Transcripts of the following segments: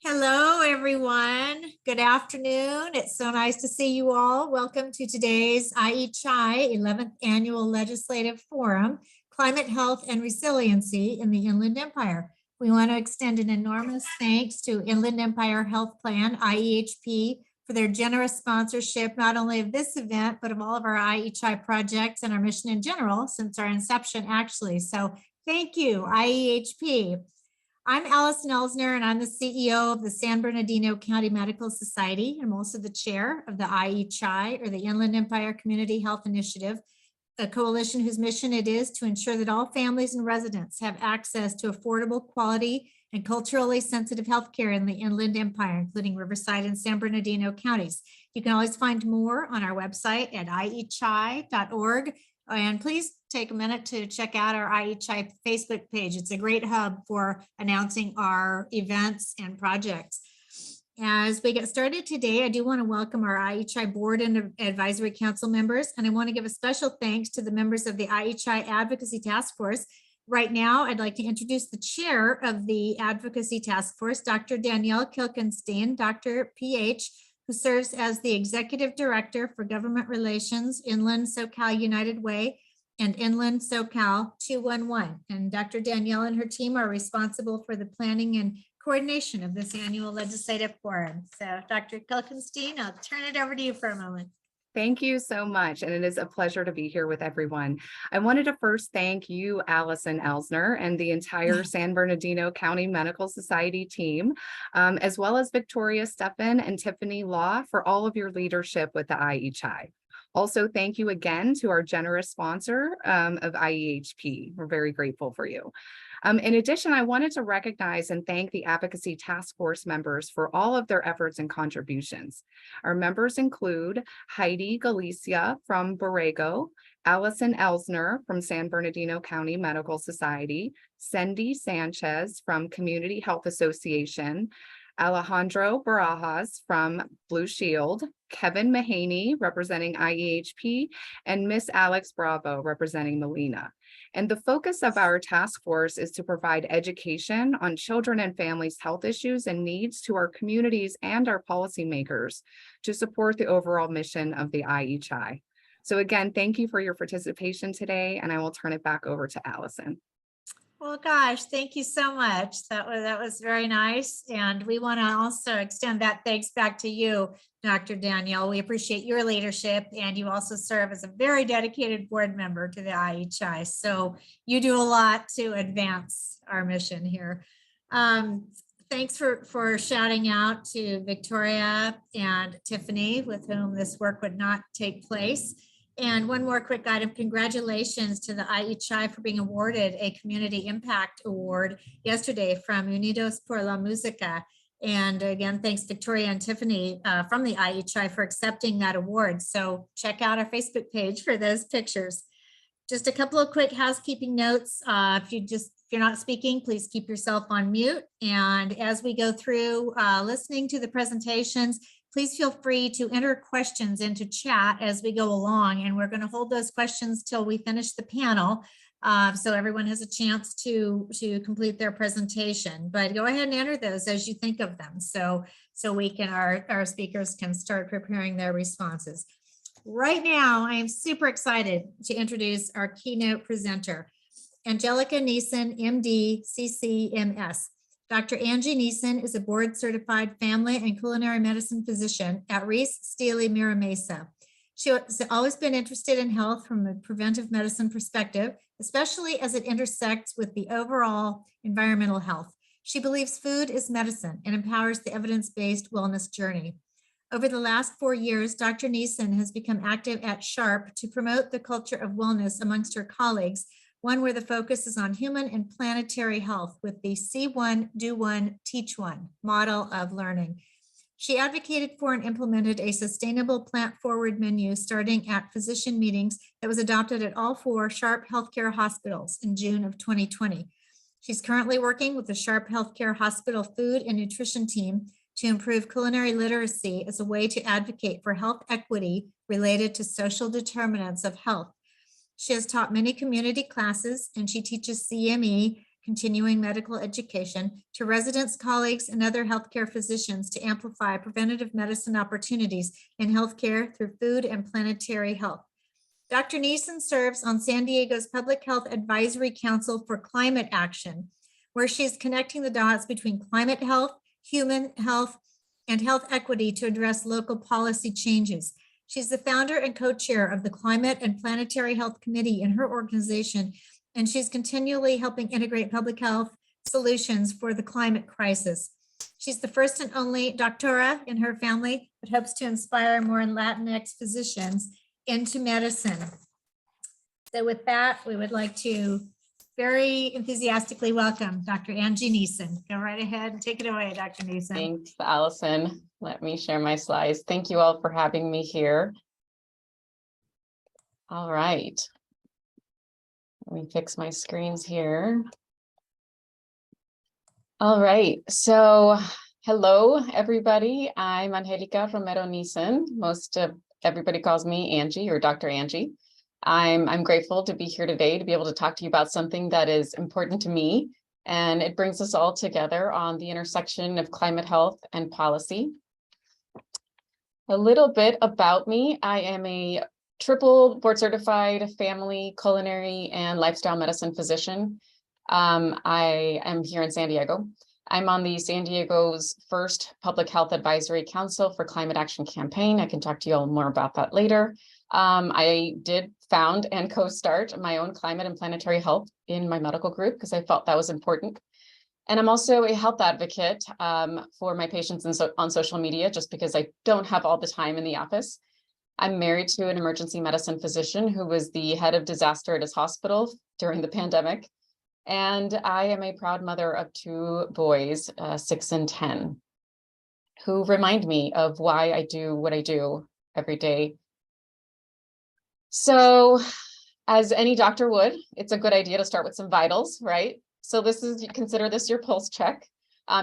Hello, everyone. Good afternoon. It's so nice to see you all. Welcome to today's IECHI 11th Annual Legislative Forum, Climate Health and Resiliency in the Inland Empire. We want to extend an enormous thanks to Inland Empire Health Plan, IEHP, for their generous sponsorship, not only of this event, but of all of our IECHI projects and our mission in general since our inception, actually. So thank you, IEHP. I'm Allison Elsner, and I'm the CEO of the San Bernardino County Medical Society. I'm also the chair of the IECHI, or the Inland Empire Community Health Initiative, a coalition whose mission it is to ensure that all families and residents have access to affordable, quality, and culturally sensitive healthcare in the Inland Empire, including Riverside and San Bernardino counties. You can always find more on our website at iechi.org. And please take a minute to check out our IECHI Facebook page. It's a great hub for announcing our events and projects. As we get started today, I do want to welcome our IECHI Board and Advisory Council members, and I want to give a special thanks to the members of the IECHI Advocacy Task Force. Right now, I'd like to introduce the chair of the Advocacy Task Force, Dr. Danielle Kilkenstein, Dr. PH, who serves as the Executive Director for Government Relations, Inland SoCal United Way, and Inland SoCal 211. And Dr. Danielle and her team are responsible for the planning and coordination of this annual legislative forum. So Dr. Kilkenstein, I'll turn it over to you for a moment. Thank you so much, and it is a pleasure to be here with everyone. I wanted to first thank you, Allison Elsner, and the entire San Bernardino County Medical Society team, as well as Victoria Stephan and Tiffany Law for all of your leadership with the IECHI. Also, thank you again to our generous sponsor of IEHP. We're very grateful for you. In addition, I wanted to recognize and thank the Advocacy Task Force members for all of their efforts and contributions. Our members include Heidi Galicia from Borrego, Allison Elsner from San Bernardino County Medical Society, Cindy Sanchez from Community Health Association, Alejandro Barajas from Blue Shield, Kevin Mahaney representing IEHP, and Miss Alex Bravo representing Molina. And the focus of our task force is to provide education on children and families' health issues and needs to our communities and our policymakers to support the overall mission of the IECHI. So again, thank you for your participation today, and I will turn it back over to Allison. Well, gosh, thank you so much. That was very nice. And we want to also extend that thanks back to you, Dr. Danielle. We appreciate your leadership, and you also serve as a very dedicated board member to the IECHI. So you do a lot to advance our mission here. Thanks for shouting out to Victoria and Tiffany, with whom this work would not take place. And one more quick item, congratulations to the IECHI for being awarded a Community Impact Award yesterday from Unidos por la Música. And again, thanks Victoria and Tiffany from the IECHI for accepting that award. So check out our Facebook page for those pictures. Just a couple of quick housekeeping notes. If you're not speaking, please keep yourself on mute. And as we go through listening to the presentations, please feel free to enter questions into chat as we go along, and we're going to hold those questions till we finish the panel, so everyone has a chance to complete their presentation. But go ahead and enter those as you think of them, so we can our speakers can start preparing their responses. Right now, I am super excited to introduce our keynote presenter, Angelica Neison, MD, CCMS. Dr. Angie Neison is a board-certified family and culinary medicine physician at Rees-Stealy, Mesa. She has always been interested in health from a preventive medicine perspective, especially as it intersects with the overall environmental health. She believes food is medicine and empowers the evidence-based wellness journey. Over the last 4 years, Dr. Neison has become active at SHARP to promote the culture of wellness amongst her colleagues, one where the focus is on human and planetary health with the See One, Do One, Teach One model of learning. She advocated for and implemented a sustainable plant-forward menu starting at physician meetings that was adopted at all 4 SHARP healthcare hospitals in June of 2020. She's currently working with the SHARP Healthcare Hospital Food and Nutrition team to improve culinary literacy as a way to advocate for health equity related to social determinants of health. She has taught many community classes, and she teaches CME, continuing medical education to residents, colleagues, and other healthcare physicians to amplify preventative medicine opportunities in healthcare through food and planetary health. Dr. Neison serves on San Diego's Public Health Advisory Council for Climate Action, where she is connecting the dots between climate health, human health, and health equity to address local policy changes. She's the founder and co-chair of the Climate and Planetary Health Committee in her organization, and she's continually helping integrate public health solutions for the climate crisis. She's the first and only doctora in her family that hopes to inspire more Latinx physicians into medicine. So with that, we would like to very enthusiastically welcome Dr. Angie Neison. Go right ahead and take it away, Dr. Neison. Thanks, Allison. Let me share my slides. Thank you all for having me here. All right. Let me fix my screens here. All right. So hello, everybody. I'm Angelica Romero Neison. Most of everybody calls me Angie or Dr. Angie. I'm grateful to be here today to be able to talk to you about something that is important to me, and it brings us all together on the intersection of climate health and policy. A little bit about me. I am a triple board certified family, culinary, and lifestyle medicine physician. I am here in San Diego. I'm on the San Diego's first Public Health Advisory Council for Climate Action Campaign. I can talk to you all more about that later. I did found and co-start my own climate and planetary health in my medical group because I felt that was important. And I'm also a health advocate for my patients on social media, just because I don't have all the time in the office. I'm married to an emergency medicine physician who was the head of disaster at his hospital during the pandemic. And I am a proud mother of two boys, 6 and 10, who remind me of why I do what I do every day. So as any doctor would, it's a good idea to start with some vitals, right? So consider this your pulse check.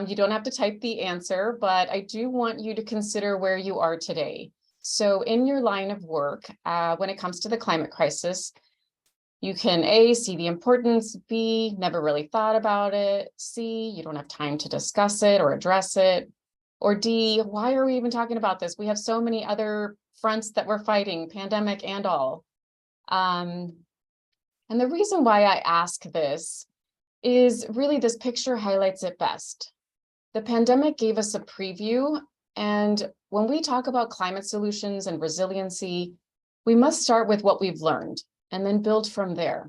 You don't have to type the answer, but I do want you to consider where you are today. So in your line of work, when it comes to the climate crisis, you can A, see the importance, B, never really thought about it, C, you don't have time to discuss it or address it, or D, why are we even talking about this? We have so many other fronts that we're fighting, pandemic and all. And the reason why I ask this is really this picture highlights it best. The pandemic gave us a preview, and when we talk about climate solutions and resiliency, we must start with what we've learned and then build from there.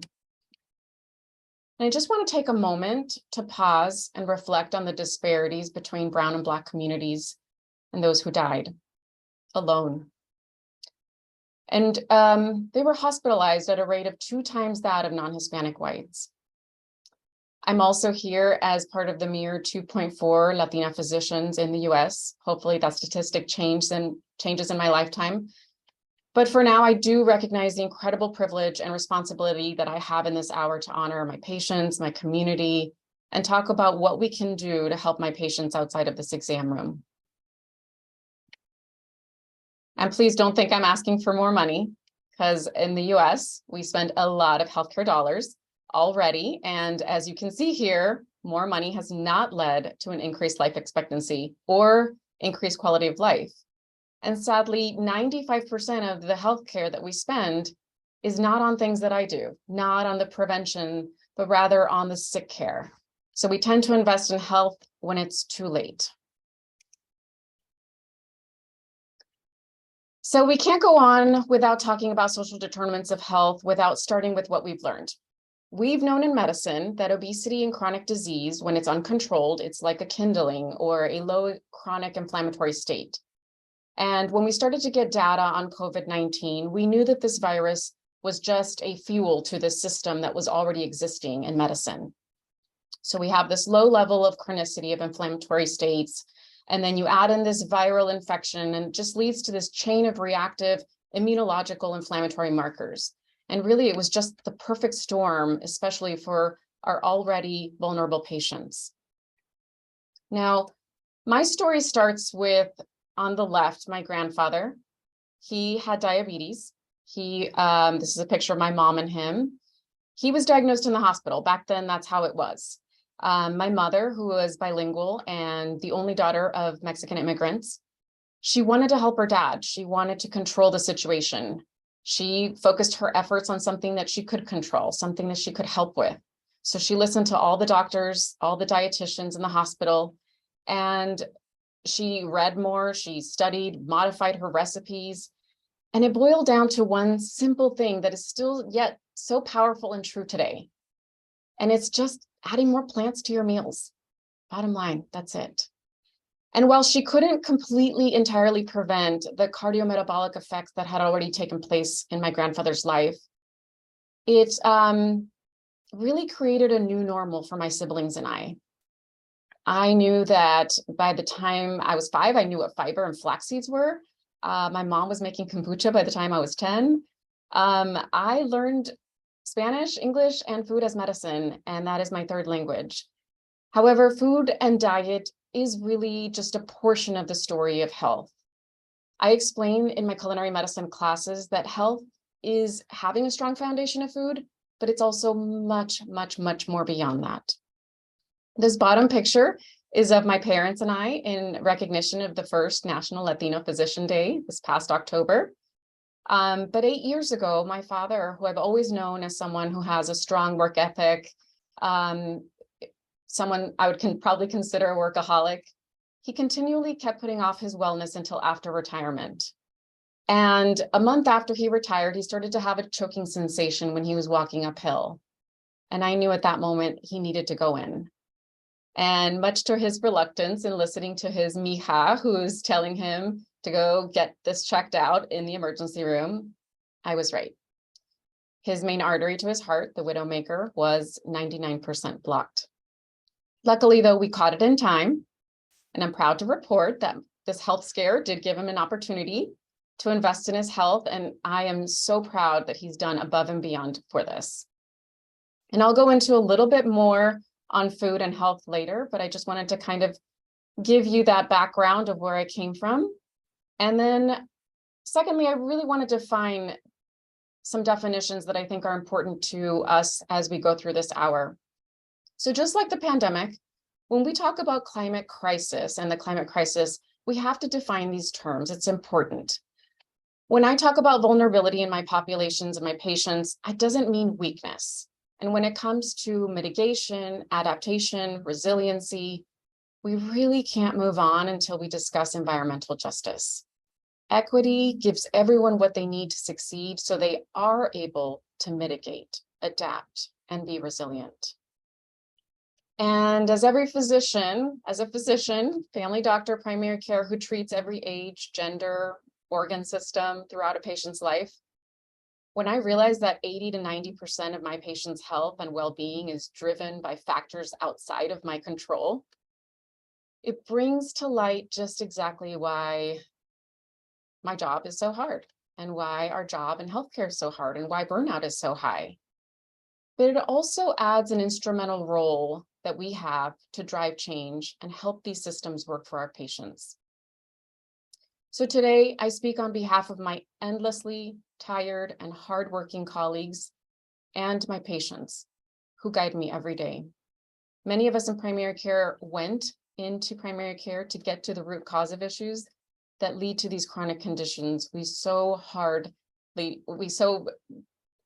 And I just want to take a moment to pause and reflect on the disparities between Brown and Black communities and those who died alone. And they were hospitalized at a rate of 2 times that of non-Hispanic whites. I'm also here as part of the Mira 2.4 Latina physicians in the US. Hopefully that statistic changes in my lifetime. But for now, I do recognize the incredible privilege and responsibility that I have in this hour to honor my patients, my community, and talk about what we can do to help my patients outside of this exam room. And please don't think I'm asking for more money, because in the US, we spend a lot of healthcare dollars already. And as you can see here, more money has not led to an increased life expectancy or increased quality of life. And sadly, 95% of the healthcare that we spend is not on things that I do, not on the prevention, but rather on the sick care. So we tend to invest in health when it's too late. So we can't go on without talking about social determinants of health without starting with what we've learned. We've known in medicine that obesity and chronic disease, when it's uncontrolled, it's like a kindling or a low chronic inflammatory state. And when we started to get data on COVID-19, we knew that this virus was just a fuel to the system that was already existing in medicine. So we have this low level of chronicity of inflammatory states, and then you add in this viral infection and it just leads to this chain of reactive immunological inflammatory markers. And really, it was just the perfect storm, especially for our already vulnerable patients. Now, my story starts with, on the left, my grandfather. He had diabetes. This is a picture of my mom and him. He was diagnosed in the hospital. Back then, that's how it was. My mother, who was bilingual and the only daughter of Mexican immigrants, she wanted to help her dad. She wanted to control the situation. She focused her efforts on something that she could control, something that she could help with. So she listened to all the doctors, all the dietitians in the hospital, and she read more, she studied, modified her recipes, and it boiled down to one simple thing that is still yet so powerful and true today. And it's just adding more plants to your meals. Bottom line, that's it. And while she couldn't completely entirely prevent the cardiometabolic effects that had already taken place in my grandfather's life, it really created a new normal for my siblings and I. I knew that by the time I was 5, I knew what fiber and flax seeds were. My mom was making kombucha by the time I was 10. I learned Spanish, English, and food as medicine, and that is my third language. However, food and diet is really just a portion of the story of health. I explain in my culinary medicine classes that health is having a strong foundation of food, but it's also much, much, much more beyond that. This bottom picture is of my parents and I in recognition of the first National Latino Physician Day this past October. But 8 years ago, my father, who I've always known as someone who has a strong work ethic, someone I would probably consider a workaholic, he continually kept putting off his wellness until after retirement. And a month after he retired, he started to have a choking sensation when he was walking uphill. And I knew at that moment he needed to go in. And much to his reluctance in listening to his mija, who's telling him to go get this checked out in the emergency room, I was right. His main artery to his heart, the widowmaker, was 99% blocked. Luckily, though, we caught it in time, and I'm proud to report that this health scare did give him an opportunity to invest in his health, and I am so proud that he's done above and beyond for this. And I'll go into a little bit more on food and health later, but I just wanted to kind of give you that background of where I came from. And then secondly, I really want to define some definitions that I think are important to us as we go through this hour. So just like the pandemic, when we talk about climate crisis and the climate crisis, we have to define these terms. It's important. When I talk about vulnerability in my populations and my patients, it doesn't mean weakness. And when it comes to mitigation, adaptation, resiliency, we really can't move on until we discuss environmental justice. Equity gives everyone what they need to succeed so they are able to mitigate, adapt, and be resilient. And as a physician, family doctor, primary care who treats every age, gender, organ system throughout a patient's life, when I realized that 80 to 90% of my patient's health and well-being is driven by factors outside of my control, it brings to light just exactly why my job is so hard and why our job in healthcare is so hard and why burnout is so high. But it also adds an instrumental role that we have to drive change and help these systems work for our patients. So today I speak on behalf of my endlessly tired and hardworking colleagues and my patients who guide me every day. Many of us in primary care went into primary care to get to the root cause of issues that lead to these chronic conditions we so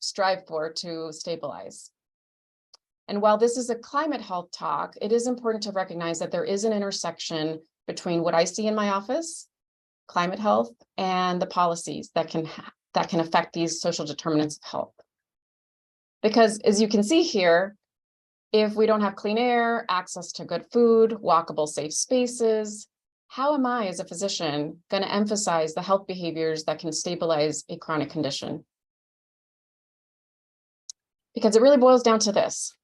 strive for to stabilize. And while this is a climate health talk, it is important to recognize that there is an intersection between what I see in my office, climate health, and the policies that can affect these social determinants of health. Because as you can see here, if we don't have clean air, access to good food, walkable safe spaces, how am I as a physician going to emphasize the health behaviors that can stabilize a chronic condition? Because it really boils down to this.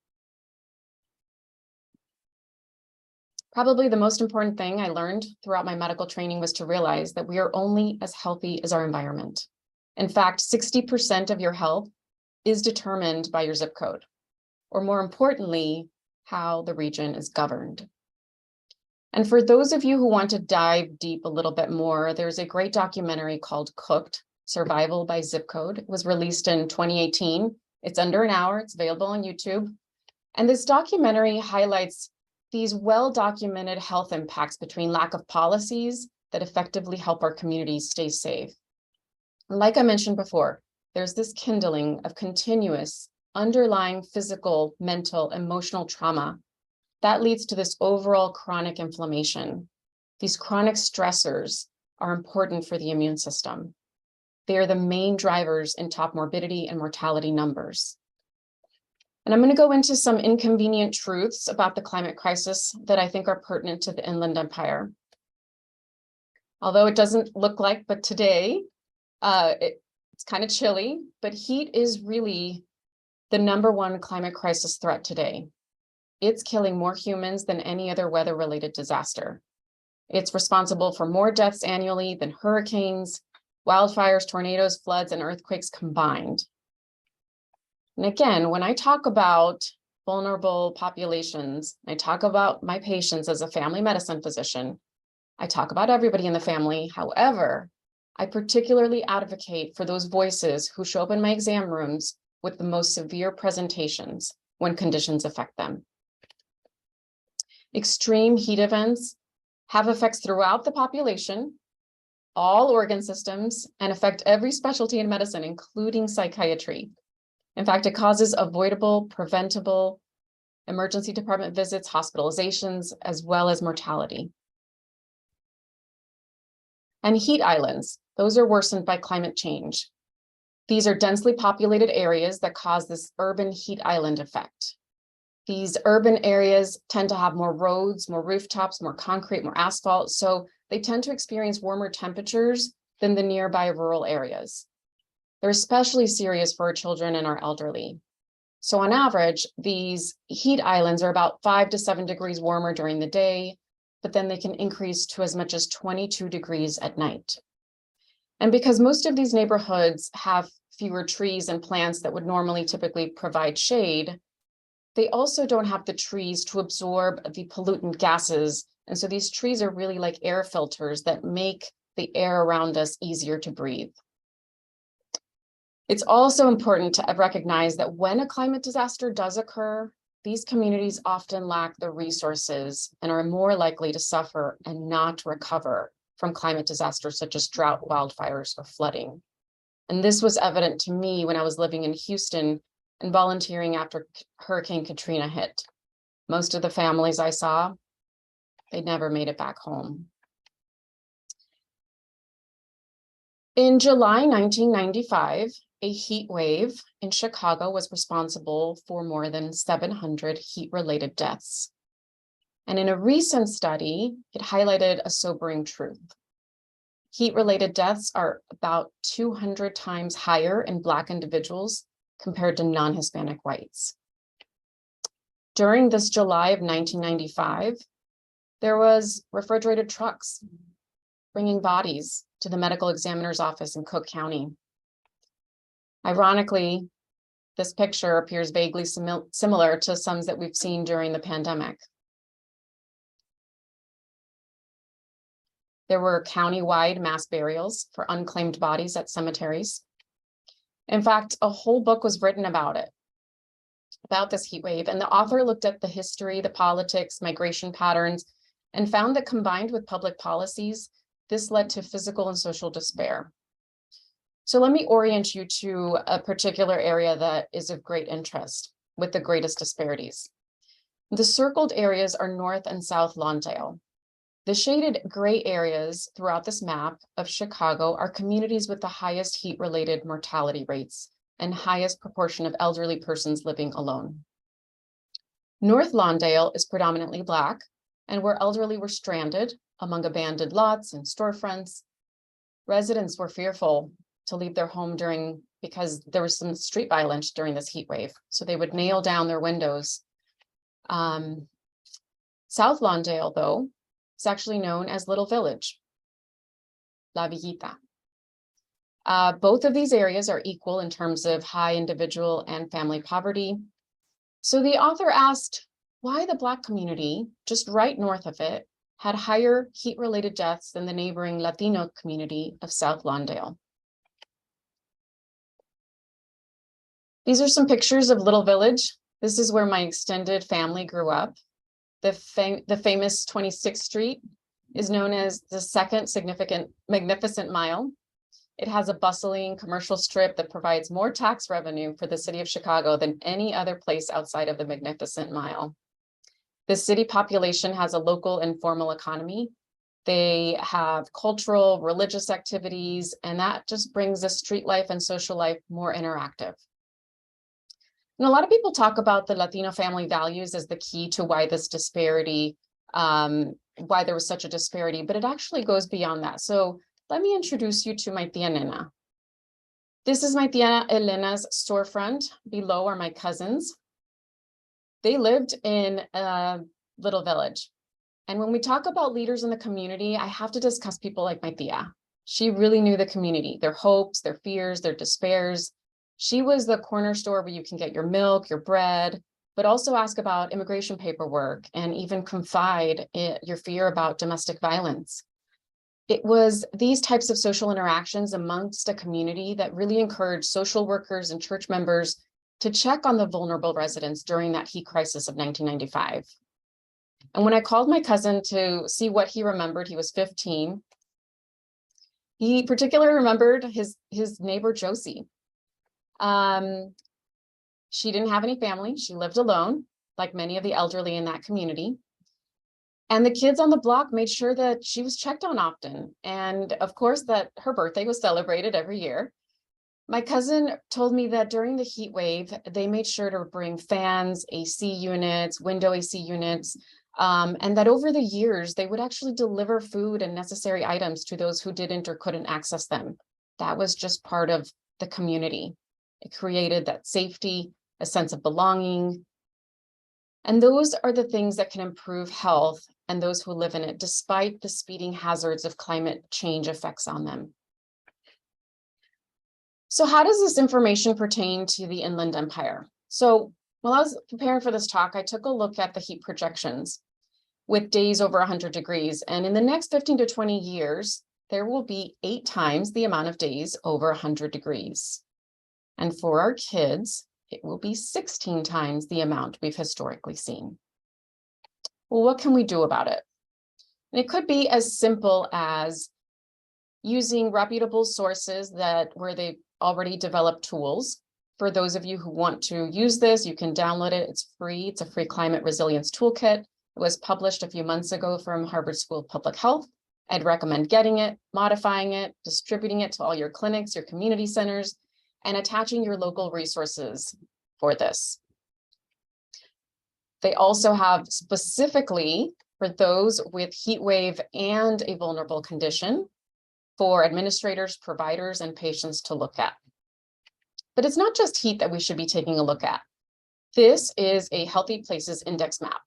Probably the most important thing I learned throughout my medical training was to realize that we are only as healthy as our environment. In fact, 60% of your health is determined by your zip code, or more importantly, how the region is governed. And for those of you who want to dive deep a little bit more, there's a great documentary called Cooked: Survival by Zip Code. It was released in 2018. It's under an hour. It's available on YouTube. And this documentary highlights these well-documented health impacts between lack of policies that effectively help our communities stay safe. And like I mentioned before, there's this kindling of continuous underlying physical, mental, emotional trauma that leads to this overall chronic inflammation. These chronic stressors are important for the immune system. They are the main drivers in top morbidity and mortality numbers. And I'm going to go into some inconvenient truths about the climate crisis that I think are pertinent to the Inland Empire. Although it doesn't look like, but today, it's kind of chilly, but heat is really the #1 climate crisis threat today. It's killing more humans than any other weather-related disaster. It's responsible for more deaths annually than hurricanes, wildfires, tornadoes, floods, and earthquakes combined. And again, when I talk about vulnerable populations, I talk about my patients as a family medicine physician, I talk about everybody in the family. However, I particularly advocate for those voices who show up in my exam rooms with the most severe presentations when conditions affect them. Extreme heat events have effects throughout the population, all organ systems, and affect every specialty in medicine, including psychiatry. In fact, it causes avoidable, preventable emergency department visits, hospitalizations, as well as mortality. And heat islands, those are worsened by climate change. These are densely populated areas that cause this urban heat island effect. These urban areas tend to have more roads, more rooftops, more concrete, more asphalt, so they tend to experience warmer temperatures than the nearby rural areas. They're especially serious for our children and our elderly. So on average, these heat islands are about 5 to 7 degrees warmer during the day, but then they can increase to as much as 22 degrees at night. And because most of these neighborhoods have fewer trees and plants that would normally typically provide shade, they also don't have the trees to absorb the pollutant gases. And so these trees are really like air filters that make the air around us easier to breathe. It's also important to recognize that when a climate disaster does occur, these communities often lack the resources and are more likely to suffer and not recover from climate disasters such as drought, wildfires, or flooding. And this was evident to me when I was living in Houston and volunteering after Hurricane Katrina hit. Most of the families I saw, they never made it back home. In July 1995, a heat wave in Chicago was responsible for more than 700 heat-related deaths. And in a recent study, it highlighted a sobering truth. Heat-related deaths are about 200 times higher in Black individuals compared to non-Hispanic whites. During this July of 1995, there was refrigerated trucks bringing bodies to the medical examiner's office in Cook County. Ironically, this picture appears vaguely similar to some that we've seen during the pandemic. There were county-wide mass burials for unclaimed bodies at cemeteries. In fact, a whole book was written about it, about this heat wave, and the author looked at the history, the politics, migration patterns, and found that combined with public policies, this led to physical and social despair. So let me orient you to a particular area that is of great interest with the greatest disparities. The circled areas are North and South Lawndale. The shaded gray areas throughout this map of Chicago are communities with the highest heat-related mortality rates and highest proportion of elderly persons living alone. North Lawndale is predominantly Black, and where elderly were stranded among abandoned lots and storefronts. Residents were fearful to leave their home because there was some street violence during this heat wave. So they would nail down their windows. South Lawndale, though, is actually known as Little Village, La Villita. Both of these areas are equal in terms of high individual and family poverty. So the author asked why the Black community, just right north of it, had higher heat-related deaths than the neighboring Latino community of South Lawndale. These are some pictures of Little Village. This is where my extended family grew up. The famous 26th Street is known as the second magnificent mile. It has a bustling commercial strip that provides more tax revenue for the city of Chicago than any other place outside of the Magnificent Mile. The city population has a local informal economy. They have cultural, religious activities, and that just brings the street life and social life more interactive. And a lot of people talk about the Latino family values as the key to why this disparity, why there was such a disparity, but it actually goes beyond that. So let me introduce you to my tia Nena. This is my tia Elena's storefront. Below are my cousins. They lived in a little village. And when we talk about leaders in the community, I have to discuss people like my tia. She really knew the community, their hopes, their fears, their despairs. She was the corner store where you can get your milk, your bread, but also ask about immigration paperwork and even confide in your fear about domestic violence. It was these types of social interactions amongst a community that really encouraged social workers and church members to check on the vulnerable residents during that heat crisis of 1995. And when I called my cousin to see what he remembered, he was 15. He particularly remembered his neighbor, Josie. She didn't have any family. She lived alone, like many of the elderly in that community. And the kids on the block made sure that she was checked on often. And of course, that her birthday was celebrated every year. My cousin told me that during the heat wave, they made sure to bring fans, AC units, window AC units, and that over the years, they would actually deliver food and necessary items to those who didn't or couldn't access them. That was just part of the community. It created that safety, a sense of belonging. And those are the things that can improve health and those who live in it, despite the speeding hazards of climate change effects on them. So how does this information pertain to the Inland Empire? So while I was preparing for this talk, I took a look at the heat projections with days over 100 degrees. And in the next 15 to 20 years, there will be 8 times the amount of days over 100 degrees. And for our kids, it will be 16 times the amount we've historically seen. Well, what can we do about it? And it could be as simple as using reputable sources where they already developed tools. For those of you who want to use this, you can download it. It's free. It's a free climate resilience toolkit. It was published a few months ago from Harvard School of Public Health. I'd recommend getting it, modifying it, distributing it to all your clinics, your community centers, and attaching your local resources for this. They also have specifically for those with heat wave and a vulnerable condition for administrators, providers, and patients to look at. But it's not just heat that we should be taking a look at. This is a Healthy Places Index map.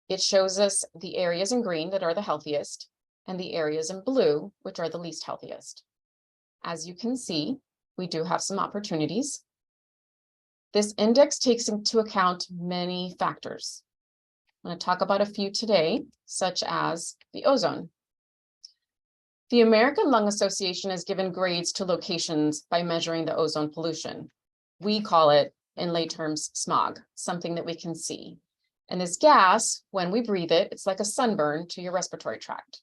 It shows us the areas in green that are the healthiest and the areas in blue, which are the least healthiest. As you can see, we do have some opportunities. This index takes into account many factors. I'm going to talk about a few today, such as the ozone. The American Lung Association has given grades to locations by measuring the ozone pollution. We call it, in lay terms, smog, something that we can see. And this gas, when we breathe it, it's like a sunburn to your respiratory tract.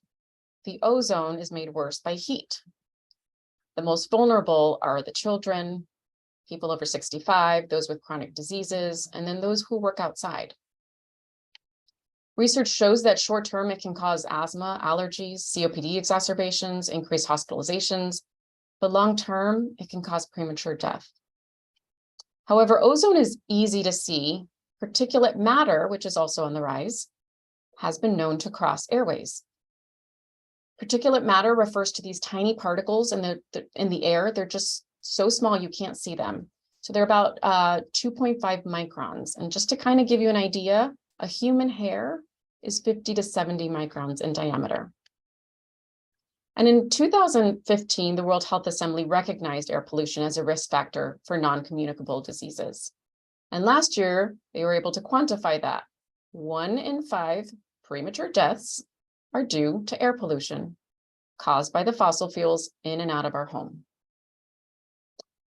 The ozone is made worse by heat. The most vulnerable are the children, people over 65, those with chronic diseases, and then those who work outside. Research shows that short-term, it can cause asthma, allergies, COPD exacerbations, increased hospitalizations, but long-term, it can cause premature death. However, ozone is easy to see. Particulate matter, which is also on the rise, has been known to cross airways. Particulate matter refers to these tiny particles in the air. They're just so small you can't see them. So they're about 2.5 microns. And just to kind of give you an idea, a human hair is 50 to 70 microns in diameter. And in 2015, the World Health Assembly recognized air pollution as a risk factor for non-communicable diseases. And last year, they were able to quantify that. 1 in 5 premature deaths are due to air pollution caused by the fossil fuels in and out of our home.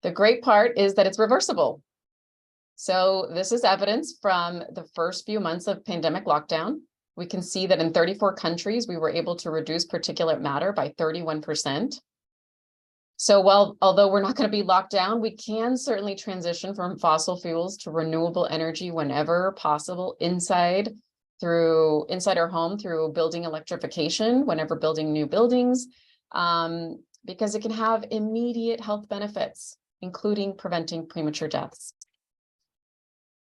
The great part is that it's reversible. So this is evidence from the first few months of pandemic lockdown. We can see that in 34 countries, we were able to reduce particulate matter by 31%. So although we're not going to be locked down, we can certainly transition from fossil fuels to renewable energy whenever possible inside our home through building electrification, whenever building new buildings, because it can have immediate health benefits, including preventing premature deaths.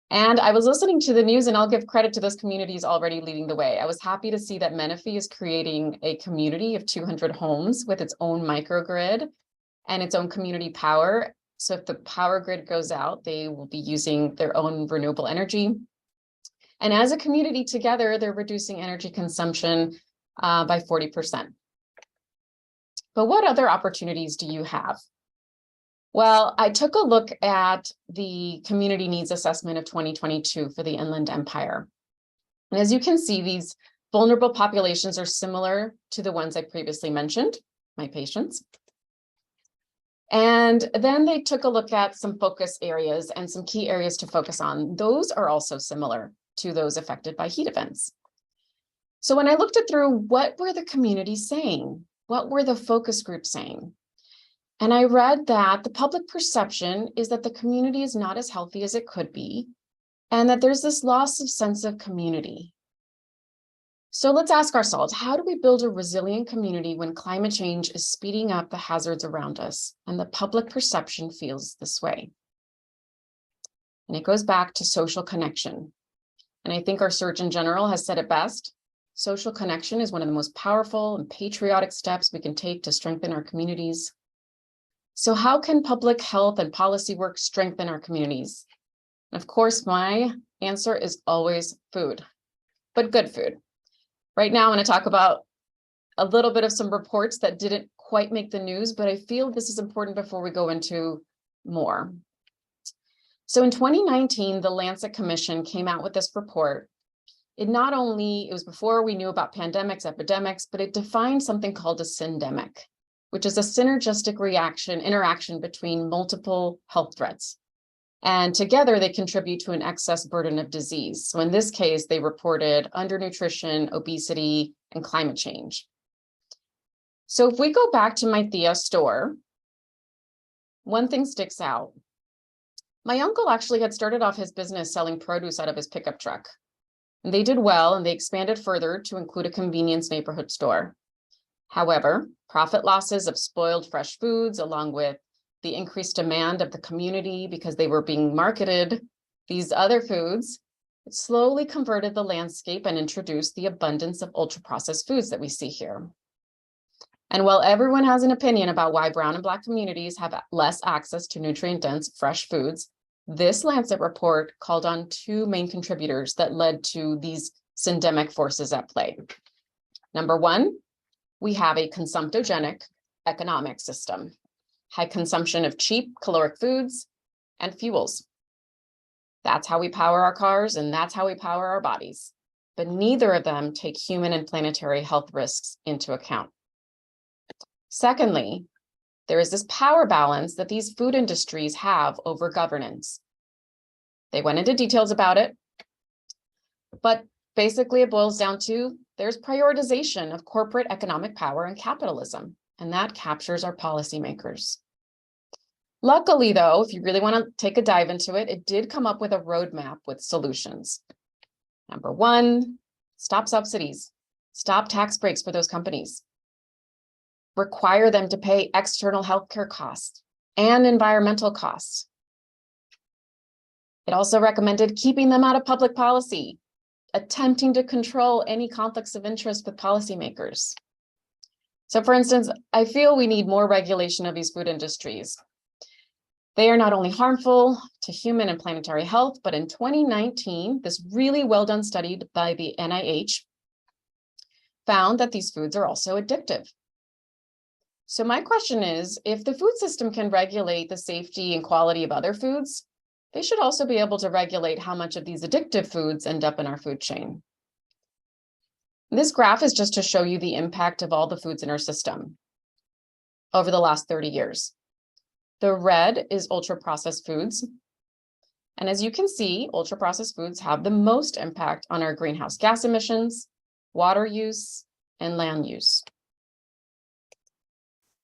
And I was listening to the news, and I'll give credit to those communities already leading the way. I was happy to see that Menifee is creating a community of 200 homes with its own microgrid and its own community power. So if the power grid goes out, they will be using their own renewable energy. And as a community together, they're reducing energy consumption by 40%. But what other opportunities do you have? Well, I took a look at the community needs assessment of 2022 for the Inland Empire. And as you can see, these vulnerable populations are similar to the ones I previously mentioned, my patients. And then they took a look at some focus areas and some key areas to focus on. Those are also similar to those affected by heat events. So when I looked it through, what were the communities saying? What were the focus groups saying? And I read that the public perception is that the community is not as healthy as it could be, and that there's this loss of sense of community. So let's ask ourselves, how do we build a resilient community when climate change is speeding up the hazards around us and the public perception feels this way? And it goes back to social connection. And I think our Surgeon General has said it best. Social connection is one of the most powerful and patriotic steps we can take to strengthen our communities. So how can public health and policy work strengthen our communities? And of course, my answer is always food, but good food. Right now, I'm going to talk about a little bit of some reports that didn't quite make the news, but I feel this is important before we go into more. So in 2019, the Lancet Commission came out with this report. It was before we knew about pandemics, epidemics, but it defined something called a syndemic, which is a synergistic interaction between multiple health threats. And together they contribute to an excess burden of disease. So in this case, they reported undernutrition, obesity, and climate change. So if we go back to my Thea store, one thing sticks out. My uncle actually had started off his business selling produce out of his pickup truck. And they did well, and they expanded further to include a convenience neighborhood store. However, profit losses of spoiled fresh foods, along with the increased demand of the community because they were being marketed these other foods, it slowly converted the landscape and introduced the abundance of ultra-processed foods that we see here. And while everyone has an opinion about why brown and Black communities have less access to nutrient-dense fresh foods, this Lancet report called on two main contributors that led to these syndemic forces at play. Number one, we have a consumptogenic economic system, high consumption of cheap caloric foods and fuels. That's how we power our cars, and that's how we power our bodies. But neither of them take human and planetary health risks into account. Secondly, there is this power balance that these food industries have over governance. They went into details about it, but basically it boils down to there's prioritization of corporate economic power and capitalism, and that captures our policymakers. Luckily, though, if you really want to take a dive into it, it did come up with a roadmap with solutions. Number one, stop subsidies, stop tax breaks for those companies. Require them to pay external healthcare costs and environmental costs. It also recommended keeping them out of public policy, attempting to control any conflicts of interest with policymakers. So for instance, I feel we need more regulation of these food industries. They are not only harmful to human and planetary health, but in 2019, this really well done study by the NIH found that these foods are also addictive. So my question is, if the food system can regulate the safety and quality of other foods, they should also be able to regulate how much of these addictive foods end up in our food chain. This graph is just to show you the impact of all the foods in our system over the last 30 years. The red is ultra-processed foods. And as you can see, ultra-processed foods have the most impact on our greenhouse gas emissions, water use, and land use.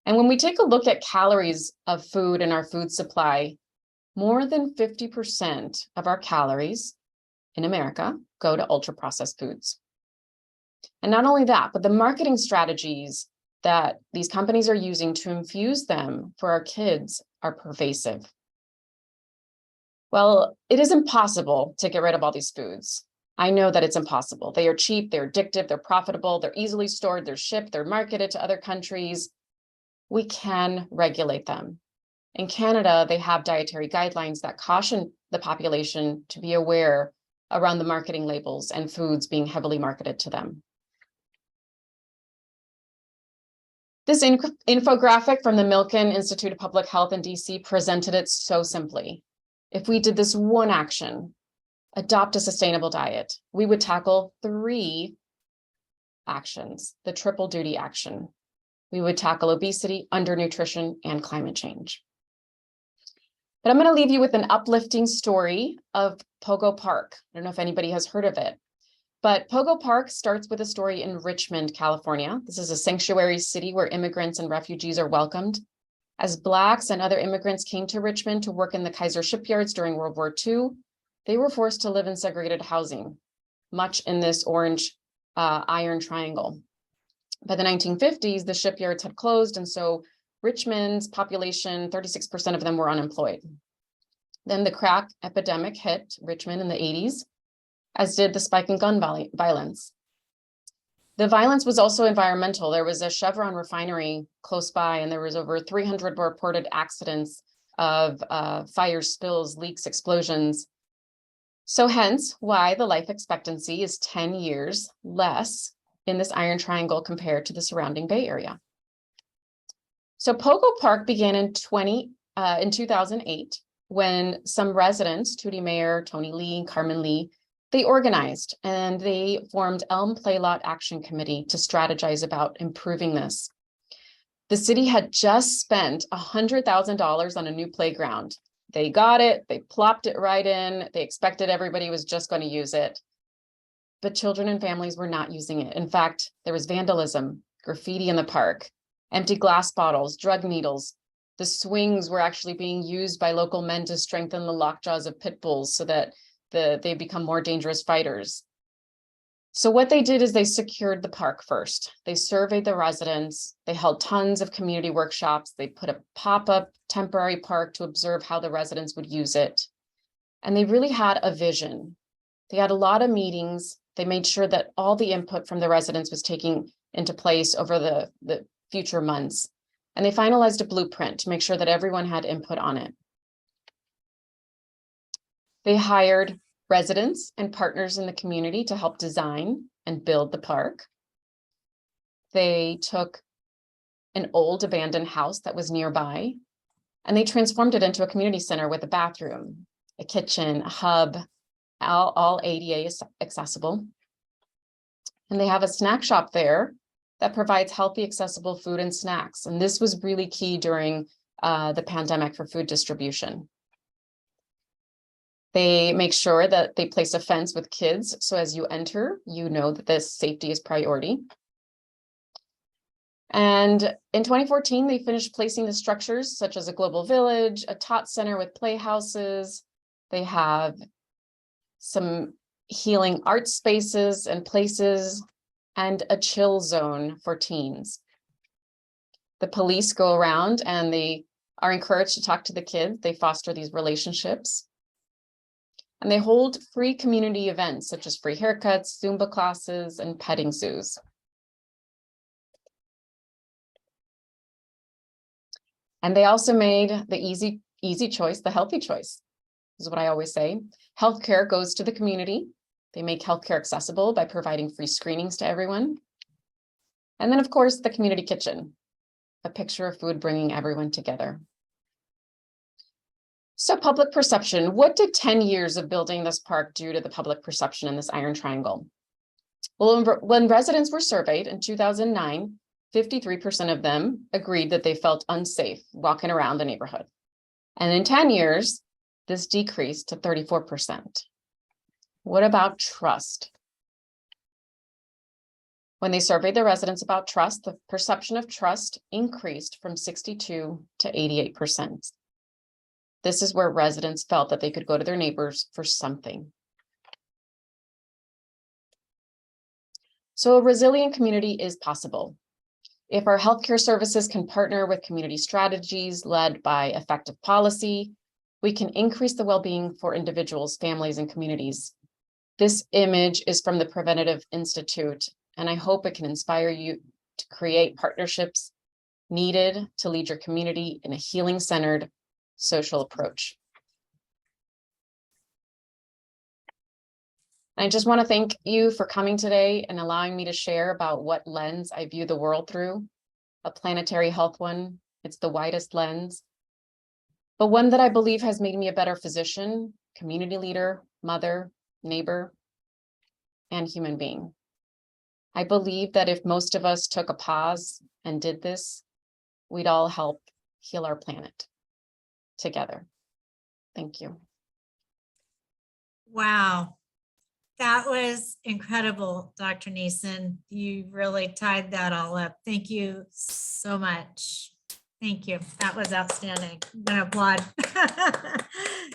And when we take a look at calories of food in our food supply, more than 50% of our calories in America go to ultra-processed foods. And not only that, but the marketing strategies that these companies are using to infuse them for our kids are pervasive. Well, it is impossible to get rid of all these foods. I know that it's impossible. They are cheap, they're addictive, they're profitable, they're easily stored, they're shipped, they're marketed to other countries. We can regulate them. In Canada, they have dietary guidelines that caution the population to be aware around the marketing labels and foods being heavily marketed to them. This infographic from the Milken Institute of Public Health in DC presented it so simply. If we did this one action, adopt a sustainable diet, we would tackle 3 actions, the triple duty action. We would tackle obesity, undernutrition, and climate change. But I'm going to leave you with an uplifting story of Pogo Park. I don't know if anybody has heard of it, but Pogo Park starts with a story in Richmond, California. This is a sanctuary city where immigrants and refugees are welcomed. As Blacks and other immigrants came to Richmond to work in the Kaiser shipyards during World War II, they were forced to live in segregated housing, much in this orange iron triangle. By the 1950s, the shipyards had closed, and so Richmond's population, 36% of them were unemployed. Then the crack epidemic hit Richmond in the 80s, as did the spike in gun violence. The violence was also environmental. There was a Chevron refinery close by, and there was over 300 reported accidents of fires, spills, leaks, explosions. So hence why the life expectancy is 10 years less in this iron triangle compared to the surrounding Bay Area. So Pogo Park began in 2008 when some residents, Tootie Mayer, Tony Lee, Carmen Lee, they organized and they formed Elm Playlot Action Committee to strategize about improving this. The city had just spent $100,000 on a new playground. They got it, they plopped it right in, they expected everybody was just going to use it. But children and families were not using it. In fact, there was vandalism, graffiti in the park, empty glass bottles, drug needles. The swings were actually being used by local men to strengthen the lockjaws of pit bulls so that they become more dangerous fighters. So what they did is they secured the park first. They surveyed the residents. They held tons of community workshops. They put a pop-up temporary park to observe how the residents would use it. And they really had a vision. They had a lot of meetings. They made sure that all the input from the residents was taking into place over the future months. And they finalized a blueprint to make sure that everyone had input on it. They hired residents and partners in the community to help design and build the park. They took an old abandoned house that was nearby, and they transformed it into a community center with a bathroom, a kitchen, a hub, all ADA accessible. And they have a snack shop there that provides healthy, accessible food and snacks. And this was really key during the pandemic for food distribution. They make sure that they place a fence with kids. So as you enter, you know that this safety is priority. And in 2014, they finished placing the structures such as a global village, a tot center with playhouses. They have some healing art spaces and places, and a chill zone for teens. The police go around and they are encouraged to talk to the kids. They foster these relationships. And they hold free community events such as free haircuts, Zumba classes, and petting zoos. And they also made the easy choice, the healthy choice. This is what I always say. Healthcare goes to the community. They make healthcare accessible by providing free screenings to everyone. And then, of course, the community kitchen, a picture of food bringing everyone together. So public perception, what did 10 years of building this park do to the public perception in this iron triangle? Well, when residents were surveyed in 2009, 53% of them agreed that they felt unsafe walking around the neighborhood. And in 10 years, This decreased to 34%. What about trust? When they surveyed the residents about trust, the perception of trust increased from 62 to 88%. This is where residents felt that they could go to their neighbors for something. So a resilient community is possible. If our healthcare services can partner with community strategies led by effective policy, we can increase the well-being for individuals, families, and communities. This image is from the Preventative Institute, and I hope it can inspire you to create partnerships needed to lead your community in a healing-centered social approach. I just want to thank you for coming today and allowing me to share about what lens I view the world through. A planetary health one. It's the widest lens, but one that I believe has made me a better physician, community leader, mother, neighbor, and human being. I believe that if most of us took a pause and did this, we'd all help heal our planet together. Thank you. Wow. That was incredible, Dr. Neison. You really tied that all up. Thank you so much. Thank you. That was outstanding. I'm going to applaud.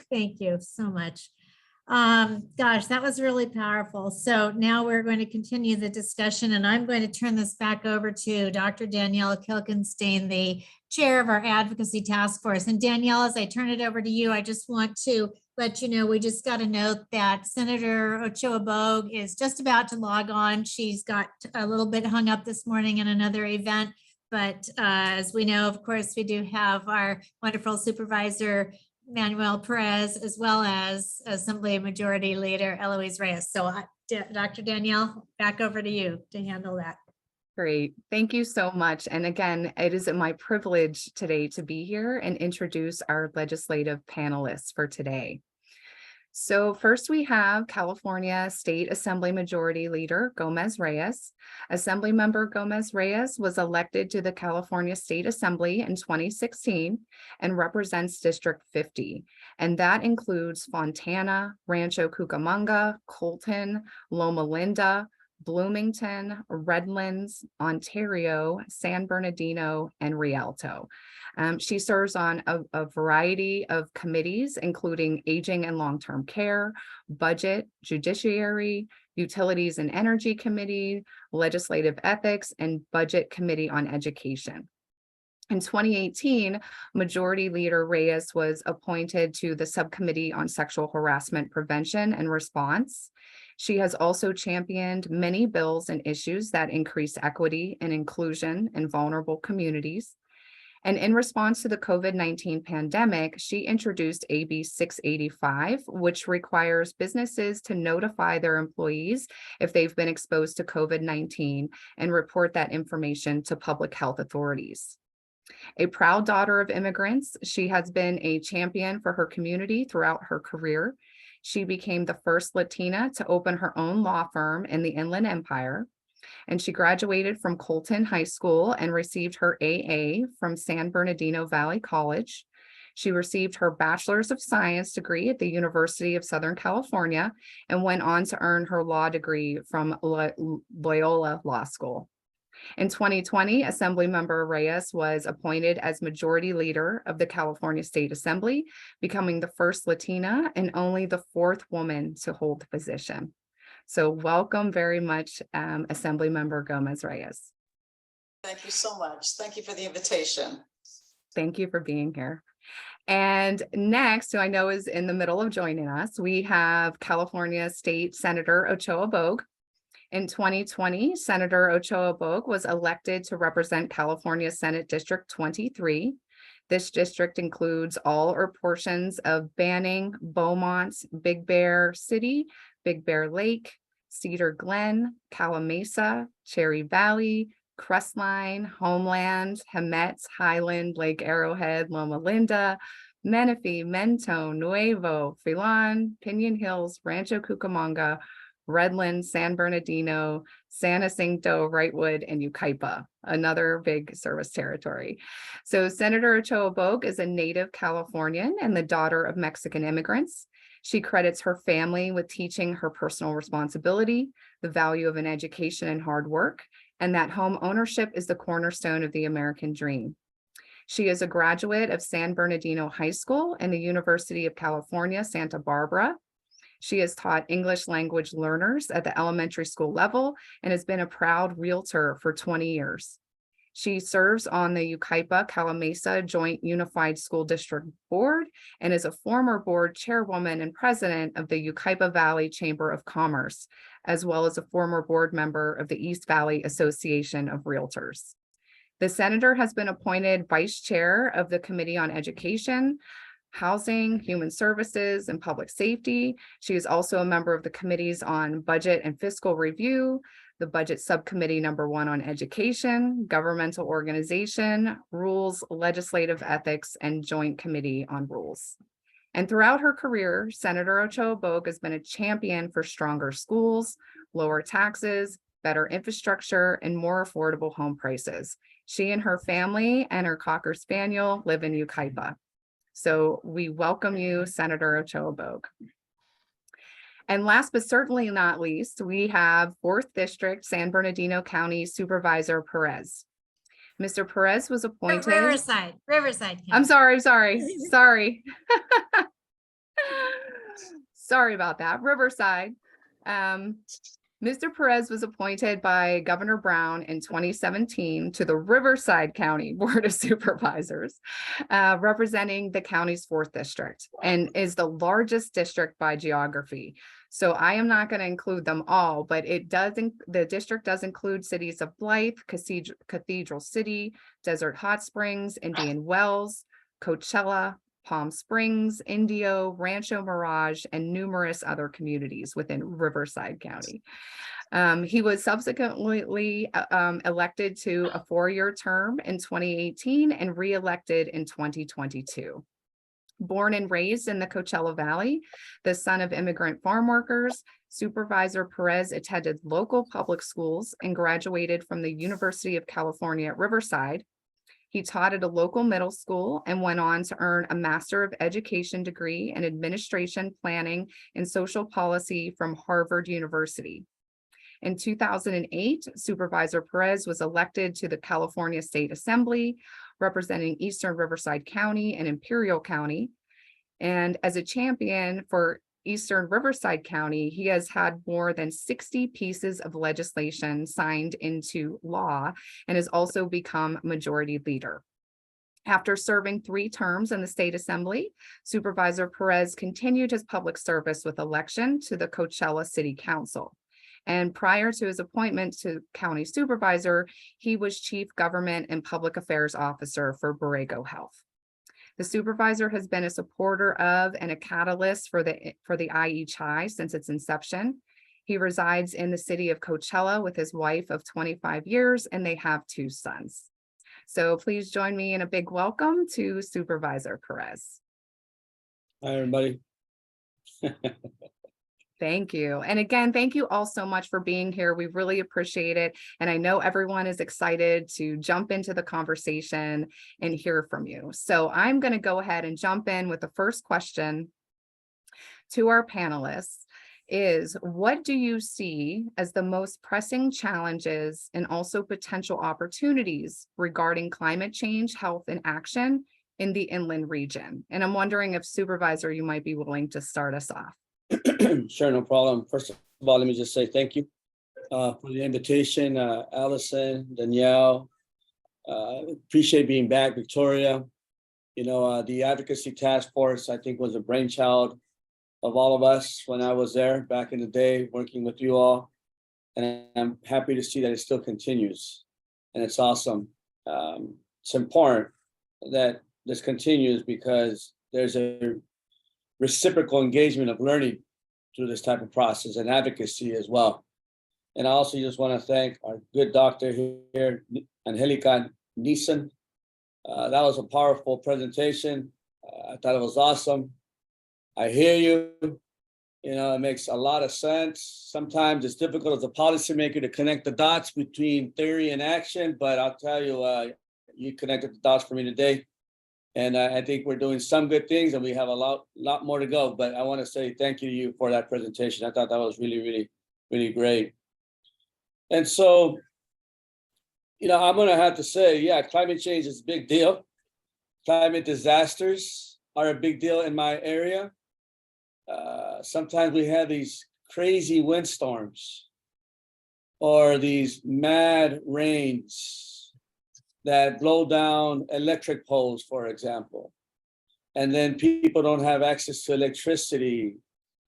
Thank you so much. Gosh, that was really powerful. So now we're going to continue the discussion, and I'm going to turn this back over to Dr. Danielle Kilkenstein, the chair of our advocacy task force. And Danielle, as I turn it over to you, I just want to let you know, we just got a note that Senator Ochoa Bogue is just about to log on. She's got a little bit hung up this morning in another event. But as we know, of course, we do have our wonderful supervisor, Manuel Perez, as well as Assembly Majority Leader Eloise Reyes. So Dr. Danielle, back over to you to handle that. Great. Thank you so much. And again, it is my privilege today to be here and introduce our legislative panelists for today. So first we have California State Assembly Majority Leader Gomez Reyes. Assemblymember Gomez Reyes was elected to the California State Assembly in 2016 and represents District 50. And that includes Fontana, Rancho Cucamonga, Colton, Loma Linda, Bloomington, Redlands, Ontario, San Bernardino, and Rialto. She serves on a variety of committees, including Aging and Long-Term Care, Budget, Judiciary, Utilities and Energy Committee, Legislative Ethics, and Budget Committee on Education. In 2018, Majority Leader Reyes was appointed to the Subcommittee on Sexual Harassment Prevention and Response. She has also championed many bills and issues that increase equity and inclusion in vulnerable communities. And in response to the COVID-19 pandemic, she introduced AB 685, which requires businesses to notify their employees if they've been exposed to COVID-19 and report that information to public health authorities. A proud daughter of immigrants, she has been a champion for her community throughout her career. She became the first Latina to open her own law firm in the Inland Empire. And she graduated from Colton High School and received her AA from San Bernardino Valley College. She received her Bachelor's of Science degree at the University of Southern California and went on to earn her law degree from Loyola Law School. In 2020, Assemblymember Reyes was appointed as Majority Leader of the California State Assembly, becoming the first Latina and only the fourth woman to hold the position. So welcome very much, Assemblymember Gomez Reyes. Thank you so much. Thank you for the invitation. Thank you for being here. And next, who I know is in the middle of joining us, we have California State Senator Ochoa Bogue. In 2020, Senator Ochoa Bogue was elected to represent California Senate District 23. This district includes all or portions of Banning, Beaumont, Big Bear City, Big Bear Lake, Cedar Glen, Mesa, Cherry Valley, Crestline, Homeland, Hemet, Highland, Lake Arrowhead, Loma Linda, Menifee, Mentone, Nuevo, Filan, Pinion Hills, Rancho Cucamonga, Redland, San Bernardino, San Jacinto, Wrightwood, and Yucaipa, another big service territory. So Senator Ochoa Bogue is a native Californian and the daughter of Mexican immigrants. She credits her family with teaching her personal responsibility, the value of an education and hard work, and that home ownership is the cornerstone of the American dream. She is a graduate of San Bernardino High School and the University of California, Santa Barbara. She has taught English language learners at the elementary school level and has been a proud realtor for 20 years. She serves on the Yucaipa-Calimesa Joint Unified School District Board and is a former board chairwoman and president of the Yucaipa Valley Chamber of Commerce, as well as a former board member of the East Valley Association of Realtors. The senator has been appointed vice chair of the Committee on Education, Housing, Human Services, and Public Safety. She is also a member of the committees on Budget and Fiscal Review, the Budget Subcommittee #1 on Education, Governmental Organization, Rules, Legislative Ethics, and Joint Committee on Rules. And throughout her career, Senator Ochoa Bogue has been a champion for stronger schools, lower taxes, better infrastructure, and more affordable home prices. She and her family and her Cocker Spaniel live in Yucaipa. So we welcome you, Senator Ochoa Bogue. And last but certainly not least, we have 4th District San Bernardino County Supervisor Perez. Mr. Perez was appointed. Riverside. I'm sorry. Sorry about that. Riverside. Mr. Perez was appointed by Governor Brown in 2017 to the Riverside County Board of Supervisors, representing the county's 4th district, and is the largest district by geography. So I am not going to include them all, but the district does include cities of Blythe, Cathedral City, Desert Hot Springs, Indian Wells, Coachella, Palm Springs, Indio, Rancho Mirage, and numerous other communities within Riverside County. He was subsequently elected to a 4-year term in 2018 and re-elected in 2022. Born and raised in the Coachella Valley, the son of immigrant farm workers, Supervisor Perez attended local public schools and graduated from the University of California at Riverside. He taught at a local middle school and went on to earn a Master of Education degree in Administration, Planning, and Social Policy from Harvard University. In 2008, Supervisor Perez was elected to the California State Assembly, representing Eastern Riverside County and Imperial County. And as a champion for Eastern Riverside County, he has had more than 60 pieces of legislation signed into law and has also become majority leader. After serving 3 terms in the state assembly, Supervisor Perez continued his public service with election to the Coachella City Council. And prior to his appointment to county supervisor, he was chief government and public affairs officer for Borrego Health. The supervisor has been a supporter of and a catalyst for the IECHI since its inception. He resides in the city of Coachella with his wife of 25 years, and they have 2 sons. So please join me in a big welcome to Supervisor Perez. Hi, everybody. Thank you. And again, thank you all so much for being here. We really appreciate it. And I know everyone is excited to jump into the conversation and hear from you. So I'm going to go ahead and jump in with the first question to our panelists is, what do you see as the most pressing challenges and also potential opportunities regarding climate change, health, and action in the inland region? And I'm wondering if Supervisor, you might be willing to start us off. Sure, no problem. First of all, let me just say thank you for the invitation, Allison, Danielle. Appreciate being back, Victoria. You know, the advocacy task force, I think, was a brainchild of all of us when I was there back in the day, working with you all. And I'm happy to see that it still continues. And it's awesome. It's important that this continues because there's a reciprocal engagement of learning through this type of process and advocacy as well. And I also just want to thank our good doctor here, Angelica Neison. That was a powerful presentation. I thought it was awesome. I hear you. It makes a lot of sense. Sometimes it's difficult as a policymaker to connect the dots between theory and action, but I'll tell you, you connected the dots for me today. And I think we're doing some good things, and we have a lot more to go. But I want to say thank you to you for that presentation. I thought that was really, really, really great. And so, I'm going to have to say, yeah, climate change is a big deal. Climate disasters are a big deal in my area. Sometimes we have these crazy windstorms or these mad rains that blow down electric poles, for example. And then people don't have access to electricity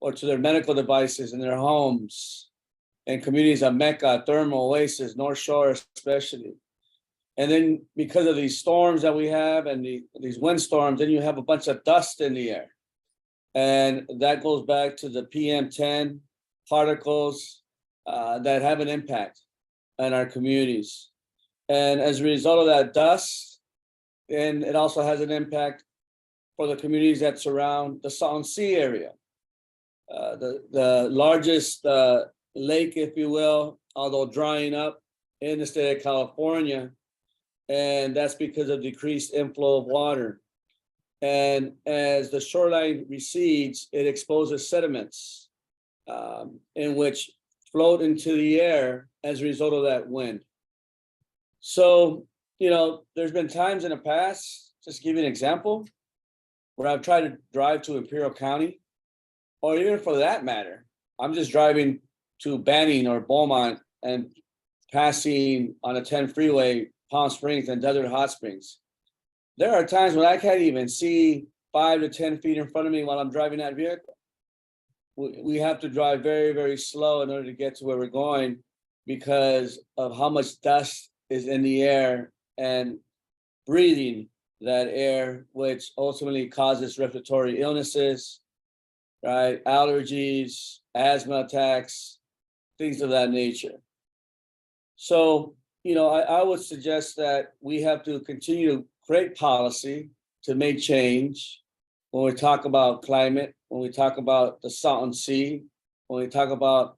or to their medical devices in their homes. And communities of Mecca, Thermal, Oasis, North Shore especially. And then because of these storms that we have and these windstorms, then you have a bunch of dust in the air. And that goes back to the PM10 particles that have an impact on our communities. And as a result of that dust, and it also has an impact for the communities that surround the Salton Sea area. The largest lake, if you will, although drying up in the state of California, and that's because of decreased inflow of water. And as the shoreline recedes, it exposes sediments in which float into the air as a result of that wind. So, there's been times in the past, just to give you an example, where I've tried to drive to Imperial County, or even for that matter, I'm just driving to Banning or Beaumont and passing on a 10 freeway, Palm Springs and Desert Hot Springs. There are times when I can't even see 5 to 10 feet in front of me while I'm driving that vehicle. We have to drive very, very slow in order to get to where we're going because of how much dust is in the air and breathing that air, which ultimately causes respiratory illnesses, right? Allergies, asthma attacks, things of that nature. So, I would suggest that we have to continue to create policy to make change when we talk about climate, when we talk about the Salton Sea, when we talk about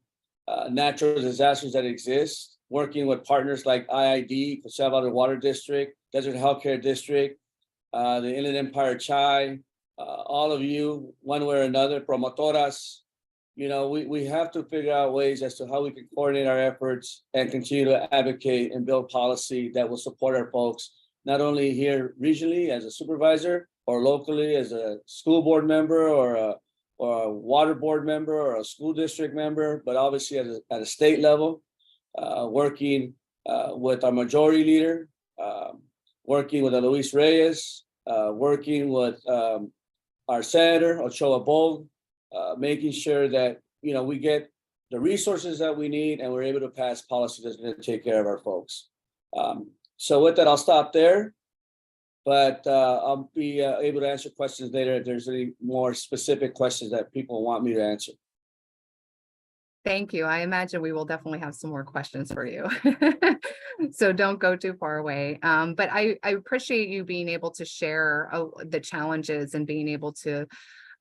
natural disasters that exist, working with partners like IID, Salvador Water District, Desert Healthcare District, the Inland Empire CHI, all of you, one way or another, promotoras. We have to figure out ways as to how we can coordinate our efforts and continue to advocate and build policy that will support our folks, not only here regionally as a supervisor or locally as a school board member or a water board member or a school district member, but obviously at a state level, working with our majority leader, working with Eloise Reyes, working with our senator, Ochoa Bog, making sure that, we get the resources that we need and we're able to pass policy that's going to take care of our folks. So with that, I'll stop there, but I'll be able to answer questions later if there's any more specific questions that people want me to answer. Thank you. I imagine we will definitely have some more questions for you. So don't go too far away. But I appreciate you being able to share the challenges and being able to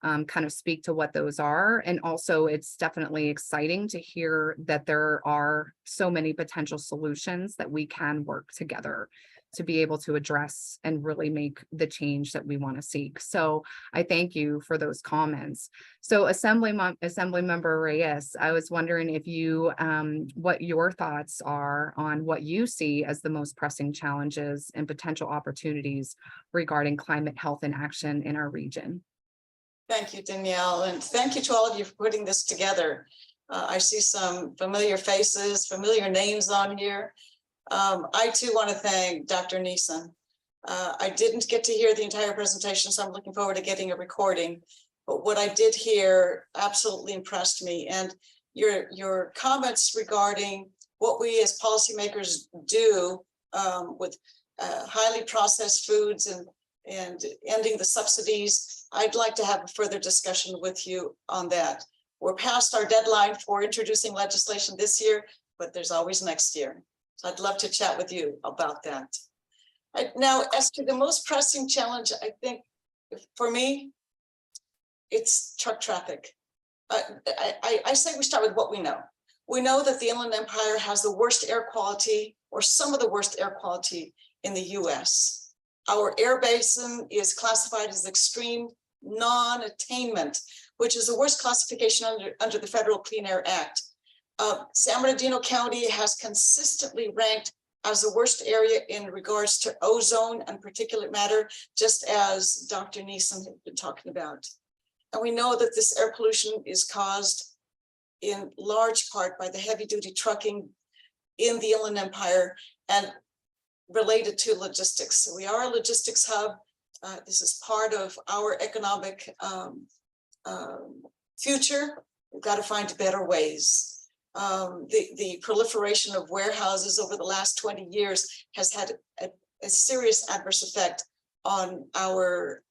kind of speak to what those are. And also it's definitely exciting to hear that there are so many potential solutions that we can work together to be able to address and really make the change that we want to seek. So I thank you for those comments. So Assemblymember Reyes, I was wondering if you, what your thoughts are on what you see as the most pressing challenges and potential opportunities regarding climate health and action in our region. Thank you, Danielle, and thank you to all of you for putting this together. I see some familiar faces, familiar names on here. I too want to thank Dr. Neison. I didn't get to hear the entire presentation, so I'm looking forward to getting a recording. But what I did hear absolutely impressed me. And your comments regarding what we as policymakers do with highly processed foods and ending the subsidies, I'd like to have a further discussion with you on that. We're past our deadline for introducing legislation this year, but there's always next year. So I'd love to chat with you about that. Now, as to the most pressing challenge, I think for me, it's truck traffic. I say we start with what we know. We know that the Inland Empire has the worst air quality, or some of the worst air quality in the US. Our air basin is classified as extreme non-attainment, which is the worst classification under the Federal Clean Air Act. San Bernardino County has consistently ranked as the worst area in regards to ozone and particulate matter, just as Dr. Neison had been talking about. And we know that this air pollution is caused in large part by the heavy duty trucking in the Inland Empire and related to logistics. So we are a logistics hub. This is part of our economic future. We've got to find better ways. The proliferation of warehouses over the last 20 years has had a serious adverse effect on our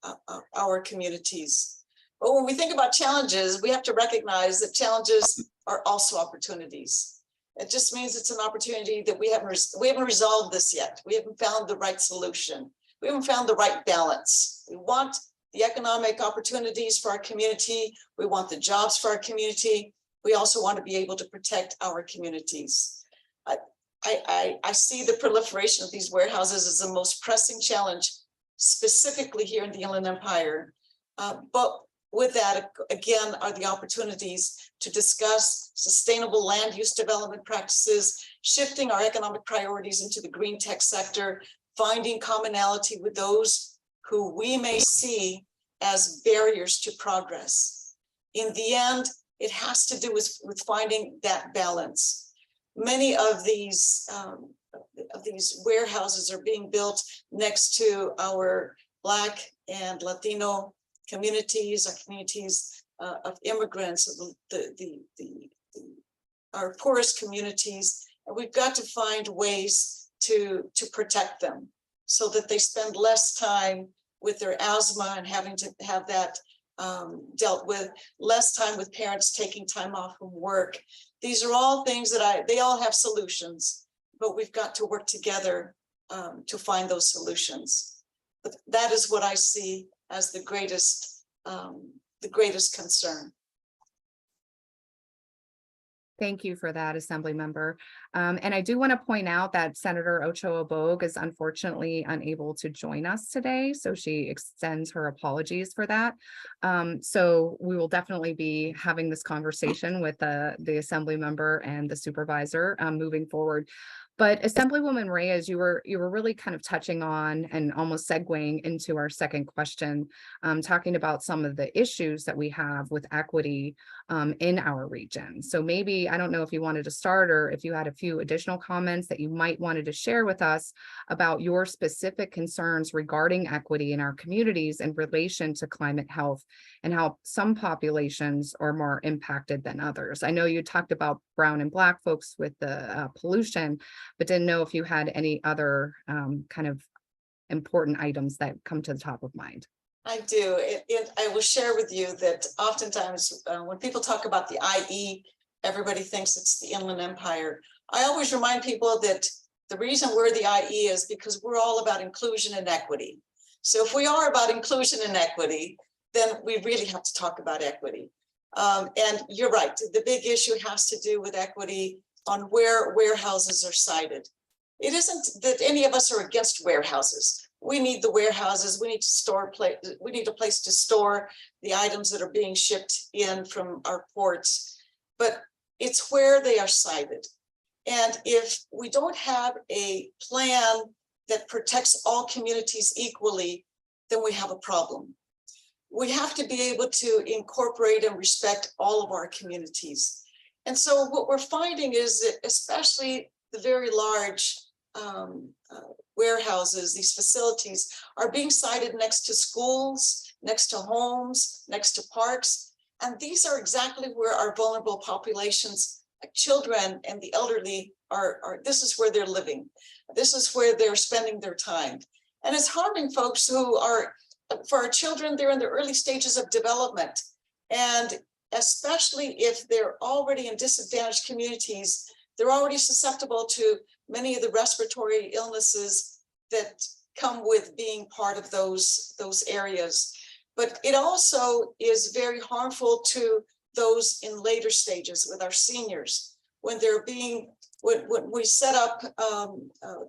communities. But when we think about challenges, we have to recognize that challenges are also opportunities. It just means it's an opportunity that we haven't resolved this yet. We haven't found the right solution. We haven't found the right balance. We want the economic opportunities for our community. We want the jobs for our community. We also want to be able to protect our communities. I see the proliferation of these warehouses as the most pressing challenge, specifically here in the Inland Empire. But with that, again, are the opportunities to discuss sustainable land use development practices, shifting our economic priorities into the green tech sector, finding commonality with those who we may see as barriers to progress. In the end, it has to do with finding that balance. Many of these warehouses are being built next to our Black and Latino communities, our communities of immigrants, our poorest communities, and we've got to find ways to protect them so that they spend less time with their asthma and having to have that dealt with, less time with parents taking time off from work. These are all things that they all have solutions, but we've got to work together to find those solutions. But that is what I see as the greatest concern. Thank you for that, Assembly Member. And I do want to point out that Senator Ochoa Bogue is unfortunately unable to join us today, so she extends her apologies for that. So we will definitely be having this conversation with the Assembly Member and the Supervisor moving forward. But Assemblywoman Reyes, you were really kind of touching on and almost segueing into our second question, talking about some of the issues that we have with equity in our region. So maybe, I don't know if you wanted to start or if you had a few additional comments that you might wanted to share with us about your specific concerns regarding equity in our communities in relation to climate health and how some populations are more impacted than others. I know you talked about brown and Black folks with the pollution, but didn't know if you had any other kind of important items that come to the top of mind. I do. I will share with you that oftentimes when people talk about the IE, everybody thinks it's the Inland Empire. I always remind people that the reason we're the IE is because we're all about inclusion and equity. So if we are about inclusion and equity, then we really have to talk about equity. And you're right, the big issue has to do with equity on where warehouses are sited. It isn't that any of us are against warehouses. We need the warehouses. We need a place to store the items that are being shipped in from our ports, but it's where they are sited. And if we don't have a plan that protects all communities equally, then we have a problem. We have to be able to incorporate and respect all of our communities. And so what we're finding is that especially the very large warehouses, these facilities are being sited next to schools, next to homes, next to parks. And these are exactly where our vulnerable populations, like children and the elderly, this is where they're living. This is where they're spending their time. And it's harming folks who are, for our children, they're in the early stages of development. And especially if they're already in disadvantaged communities, they're already susceptible to many of the respiratory illnesses that come with being part of those areas. But it also is very harmful to those in later stages with our seniors. When we set up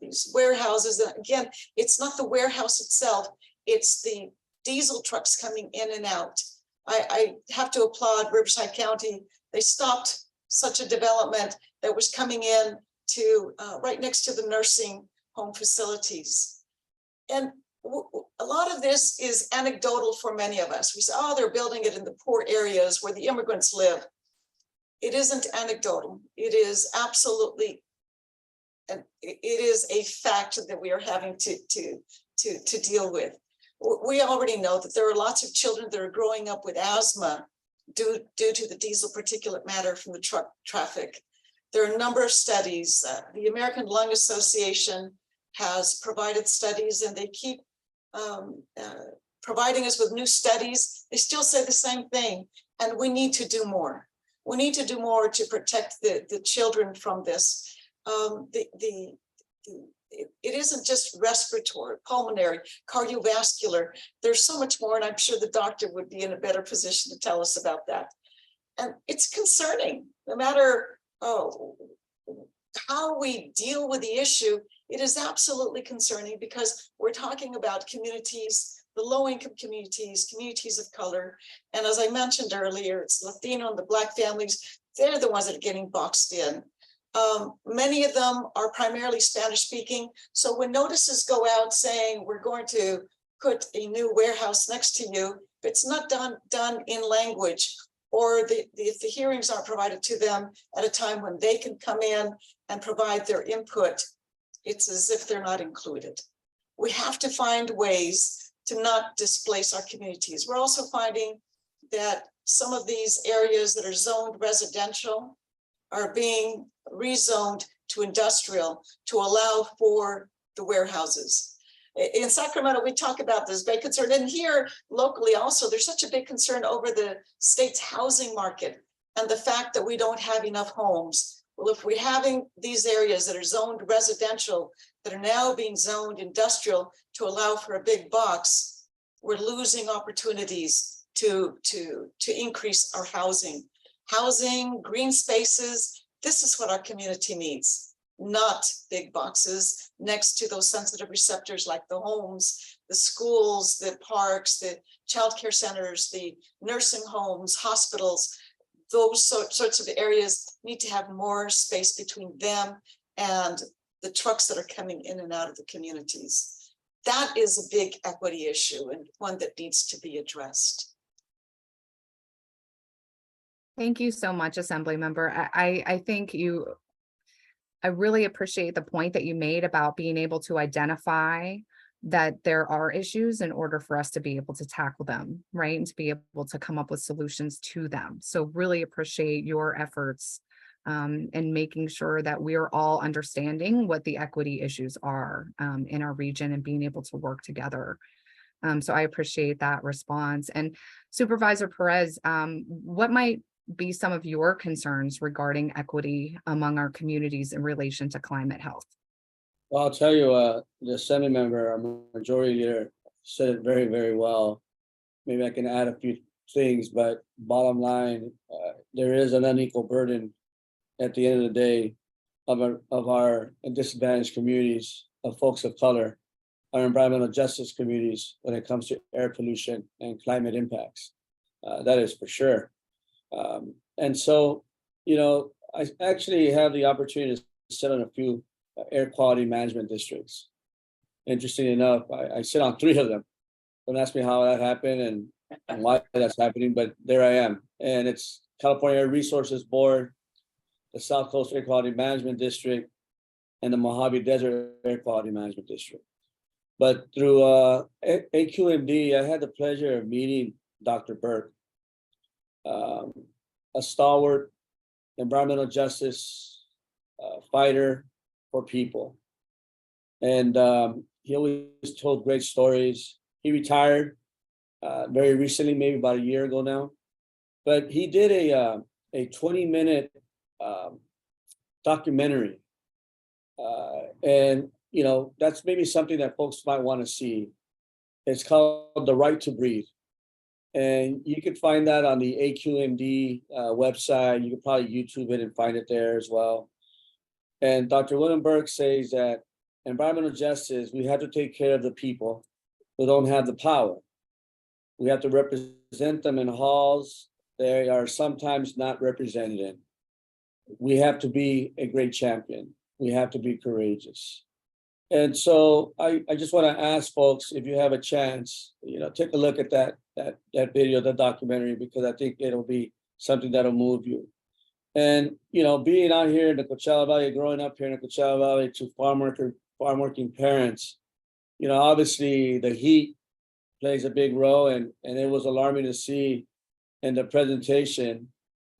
these warehouses, and again, it's not the warehouse itself, it's the diesel trucks coming in and out. I have to applaud Riverside County. They stopped such a development that was coming in to right next to the nursing home facilities. And a lot of this is anecdotal for many of us. We say, oh, they're building it in the poor areas where the immigrants live. It isn't anecdotal. It is absolutely, and it is a fact that we are having to deal with. We already know that there are lots of children that are growing up with asthma due to the diesel particulate matter from the truck traffic. There are a number of studies. The American Lung Association has provided studies, and they keep providing us with new studies. They still say the same thing, and we need to do more. We need to do more to protect the children from this. It isn't just respiratory, pulmonary, cardiovascular. There's so much more, and I'm sure the doctor would be in a better position to tell us about that. And it's concerning, no matter how we deal with the issue. It is absolutely concerning because we're talking about communities, the low-income communities, communities of color. And as I mentioned earlier, it's Latino and the Black families. They're the ones that are getting boxed in. Many of them are primarily Spanish speaking. So when notices go out saying we're going to put a new warehouse next to you, if it's not done in language, or if the hearings aren't provided to them at a time when they can come in and provide their input, it's as if they're not included. We have to find ways to not displace our communities. We're also finding that some of these areas that are zoned residential are being rezoned to industrial to allow for the warehouses. In Sacramento, we talk about this big concern, and here locally also, there's such a big concern over the state's housing market and the fact that we don't have enough homes. Well, if we're having these areas that are zoned residential that are now being zoned industrial to allow for a big box, we're losing opportunities to increase our housing, green spaces. This is what our community needs, not big boxes next to those sensitive receptors like the homes, the schools, the parks, the childcare centers, the nursing homes, hospitals. Those sorts of areas need to have more space between them and the trucks that are coming in and out of the communities. That is a big equity issue and one that needs to be addressed. Thank you so much, Assembly Member. I think I really appreciate the point that you made about being able to identify that there are issues in order for us to be able to tackle them, right? And to be able to come up with solutions to them. So really appreciate your efforts in making sure that we are all understanding what the equity issues are in our region and being able to work together. So I appreciate that response. And Supervisor Perez, what might be some of your concerns regarding equity among our communities in relation to climate health? Well, I'll tell you, the Assembly member, our majority leader, said it very, very well. Maybe I can add a few things, but bottom line, there is an unequal burden at the end of the day of our disadvantaged communities, of folks of color, our environmental justice communities when it comes to air pollution and climate impacts. That is for sure. And so, I actually have the opportunity to sit on a few air quality management districts. Interesting enough, I sit on 3 of them. Don't ask me how that happened and why that's happening, but there I am. And it's California Air Resources Board, the South Coast Air Quality Management District, and the Mojave Desert Air Quality Management District. But through AQMD, I had the pleasure of meeting Dr. Burke, a stalwart environmental justice fighter for people. And he always told great stories. He retired very recently, maybe about a year ago now. But he did a 20-minute documentary. And, that's maybe something that folks might want to see. It's called The Right to Breathe. And you can find that on the AQMD website. You can probably YouTube it and find it there as well. And Dr. Willenberg says that environmental justice, we have to take care of the people who don't have the power. We have to represent them in halls they are sometimes not represented in. We have to be a great champion. We have to be courageous. And so I just want to ask folks, if you have a chance, take a look at that video, the documentary, because I think it'll be something that'll move you. And, being out here in the Coachella Valley, growing up here in the Coachella Valley to farm working parents, obviously the heat plays a big role. And it was alarming to see in the presentation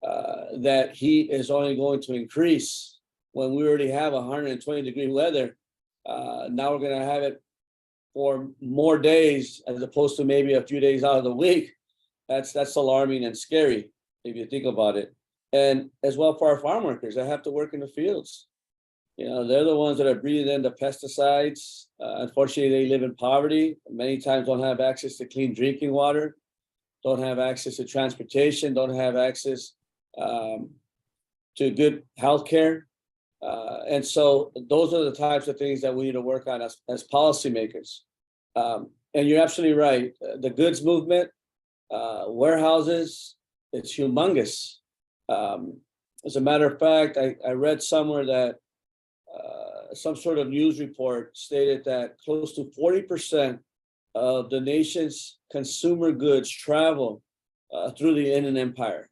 that heat is only going to increase when we already have 120-degree weather. Now we're going to have it for more days as opposed to maybe a few days out of the week. That's alarming and scary if you think about it. And as well for our farm workers that have to work in the fields. They're the ones that are breathing in the pesticides. Unfortunately, they live in poverty. Many times don't have access to clean drinking water, don't have access to transportation, don't have access to good health care. And so those are the types of things that we need to work on as policymakers. And you're absolutely right. The goods movement, warehouses, it's humongous. As a matter of fact, I read somewhere that some sort of news report stated that close to 40% of the nation's consumer goods travel through the Inland Empire.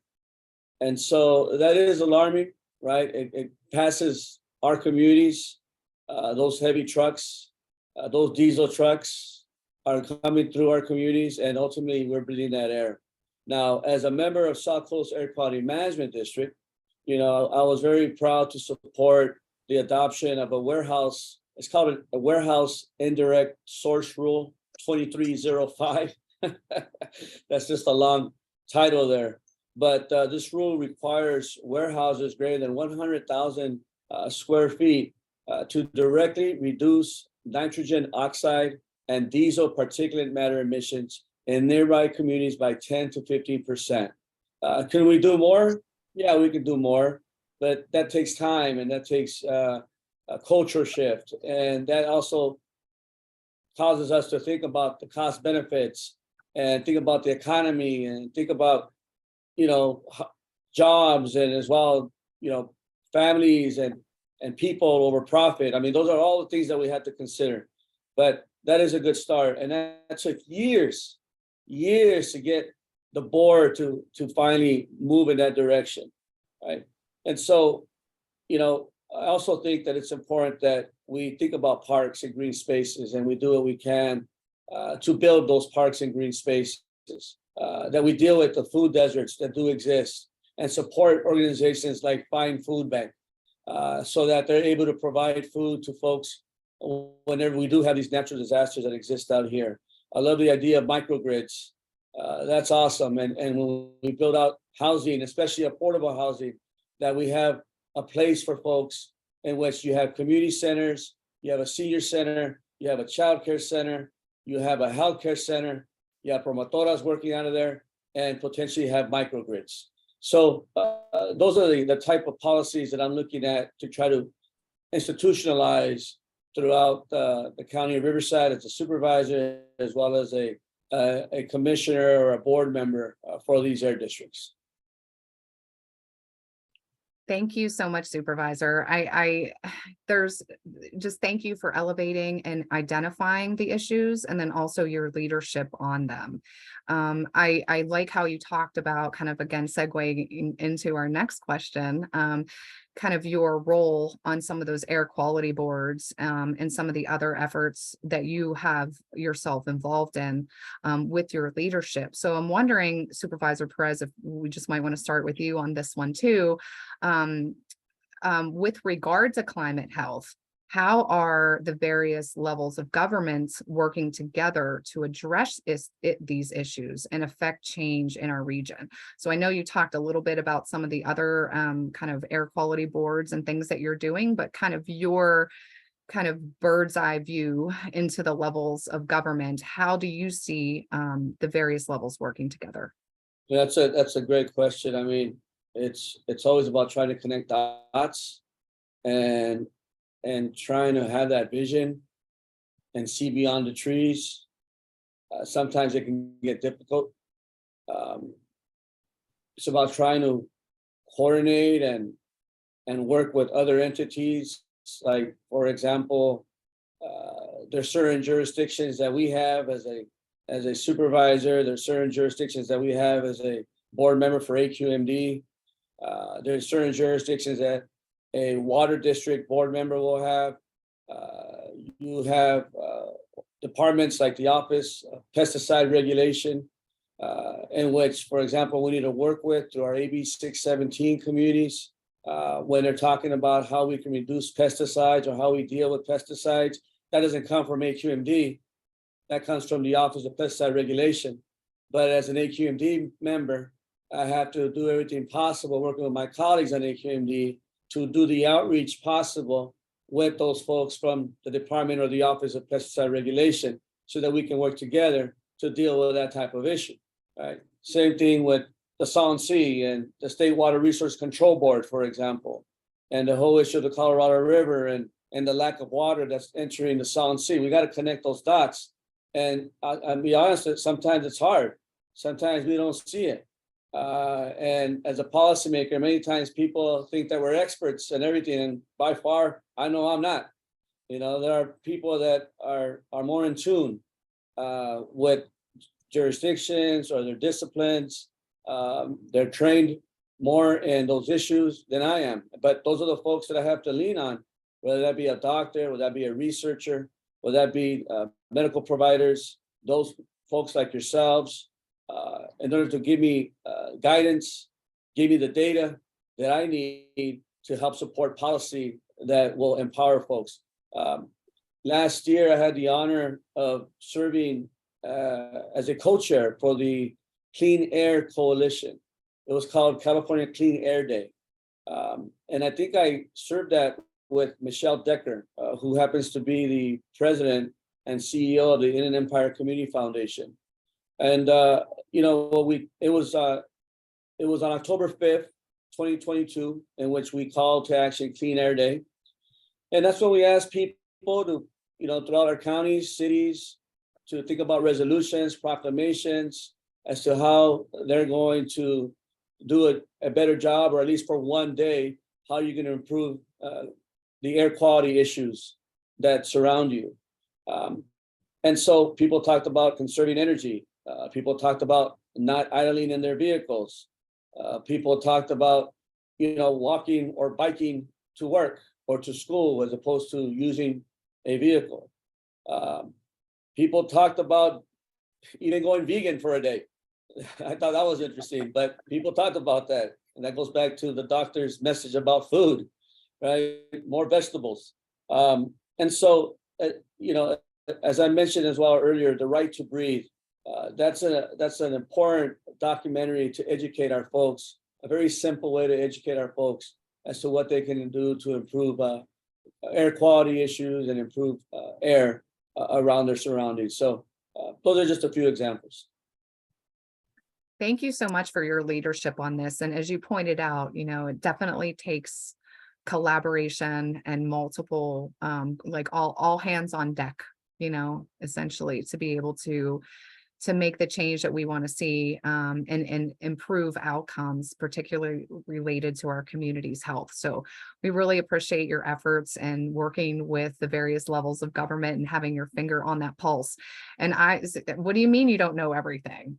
And so that is alarming, right? It passes our communities. Those heavy trucks, those diesel trucks are coming through our communities, and ultimately we're breathing that air. Now, as a member of South Coast Air Quality Management District, I was very proud to support the adoption of a warehouse. It's called a Warehouse Indirect Source Rule 2305. That's just a long title there. But this rule requires warehouses greater than 100,000 square feet to directly reduce nitrogen oxide and diesel particulate matter emissions in nearby communities by 10 to 15%. Can we do more? Yeah, we can do more, but that takes time, and that takes a culture shift. And that also causes us to think about the cost benefits and think about the economy and think about, jobs, and as well, families and people over profit. I mean, those are all the things that we have to consider, but that is a good start. And that took years to get the board to finally move in that direction, right? And so, I also think that it's important that we think about parks and green spaces, and we do what we can to build those parks and green spaces, that we deal with the food deserts that do exist, and support organizations like Find Food Bank, so that they're able to provide food to folks whenever we do have these natural disasters that exist out here. I love the idea of microgrids. That's awesome. And when we build out housing, especially affordable housing, that we have a place for folks in which you have community centers, you have a senior center, you have a childcare center, you have a healthcare center, you have promotoras working out of there, and potentially have microgrids. So those are the type of policies that I'm looking at to try to institutionalize throughout the county of Riverside as a supervisor, as well as a commissioner or a board member for these air districts. Thank you so much, Supervisor. There's just thank you for elevating and identifying the issues, and then also your leadership on them. I like how you talked about, kind of again segueing into our next question, kind of your role on some of those air quality boards, and some of the other efforts that you have yourself involved in with your leadership. So I'm wondering, Supervisor Perez, if we just might want to start with you on this one too. With regard to climate health, how are the various levels of governments working together to address these issues and affect change in our region? So I know you talked a little bit about some of the other kind of air quality boards and things that you're doing, but kind of your kind of bird's eye view into the levels of government, how do you see the various levels working together? Yeah, that's a great question. I mean, it's always about trying to connect dots and trying to have that vision and see beyond the trees. Sometimes it can get difficult. It's about trying to coordinate and work with other entities. Like, for example, there's certain jurisdictions that we have as a supervisor. There's certain jurisdictions that we have as a board member for AQMD. There's certain jurisdictions that a water district board member will have. You have departments like the Office of Pesticide Regulation, in which, for example, we need to work with through our AB 617 communities when they're talking about how we can reduce pesticides or how we deal with pesticides. That doesn't come from AQMD. That comes from the Office of Pesticide Regulation. But as an AQMD member, I have to do everything possible, working with my colleagues on AQMD, to do the outreach possible with those folks from the department or the Office of Pesticide Regulation, so that we can work together to deal with that type of issue. Right. Same thing with the Salton Sea and the State Water Resource Control Board, for example, and the whole issue of the Colorado River and the lack of water that's entering the Salton Sea. We got to connect those dots. And I'll be honest, sometimes it's hard. Sometimes we don't see it. And as a policymaker, many times people think that we're experts and everything. And by far, I know I'm not. You know, there are people that are more in tune with jurisdictions or their disciplines. They're trained more in those issues than I am. But those are the folks that I have to lean on, whether that be a doctor, whether that be a researcher, whether that be medical providers, those folks like yourselves, in order to give me guidance, give me the data that I need to help support policy that will empower folks. Last year, I had the honor of serving as a co-chair for the Clean Air Coalition. It was called California Clean Air Day. And I think I served that with Michelle Decker, who happens to be the president and CEO of the Inland Empire Community Foundation. And you know, it was on October 5th, 2022, in which we called to action Clean Air Day. And that's when we asked people to, you know, throughout our counties, cities, to think about resolutions, proclamations, as to how they're going to do a better job, or at least for one day, how you're going to improve the air quality issues that surround you. And so people talked about conserving energy. People talked about not idling in their vehicles. People talked about, you know, walking or biking to work or to school as opposed to using a vehicle. People talked about even going vegan for a day. I thought that was interesting, but people talked about that. And that goes back to the doctor's message about food, right? More vegetables. And so, you know, as I mentioned as well earlier, the right to breathe. That's an important documentary to educate our folks, a very simple way to educate our folks as to what they can do to improve air quality issues and improve air around their surroundings. So those are just a few examples. Thank you so much for your leadership on this. And as you pointed out, you know, it definitely takes collaboration and multiple, like all hands on deck, you know, essentially, to be able to make the change that we want to see, and improve outcomes, particularly related to our community's health. So we really appreciate your efforts and working with the various levels of government and having your finger on that pulse. And what do you mean you don't know everything?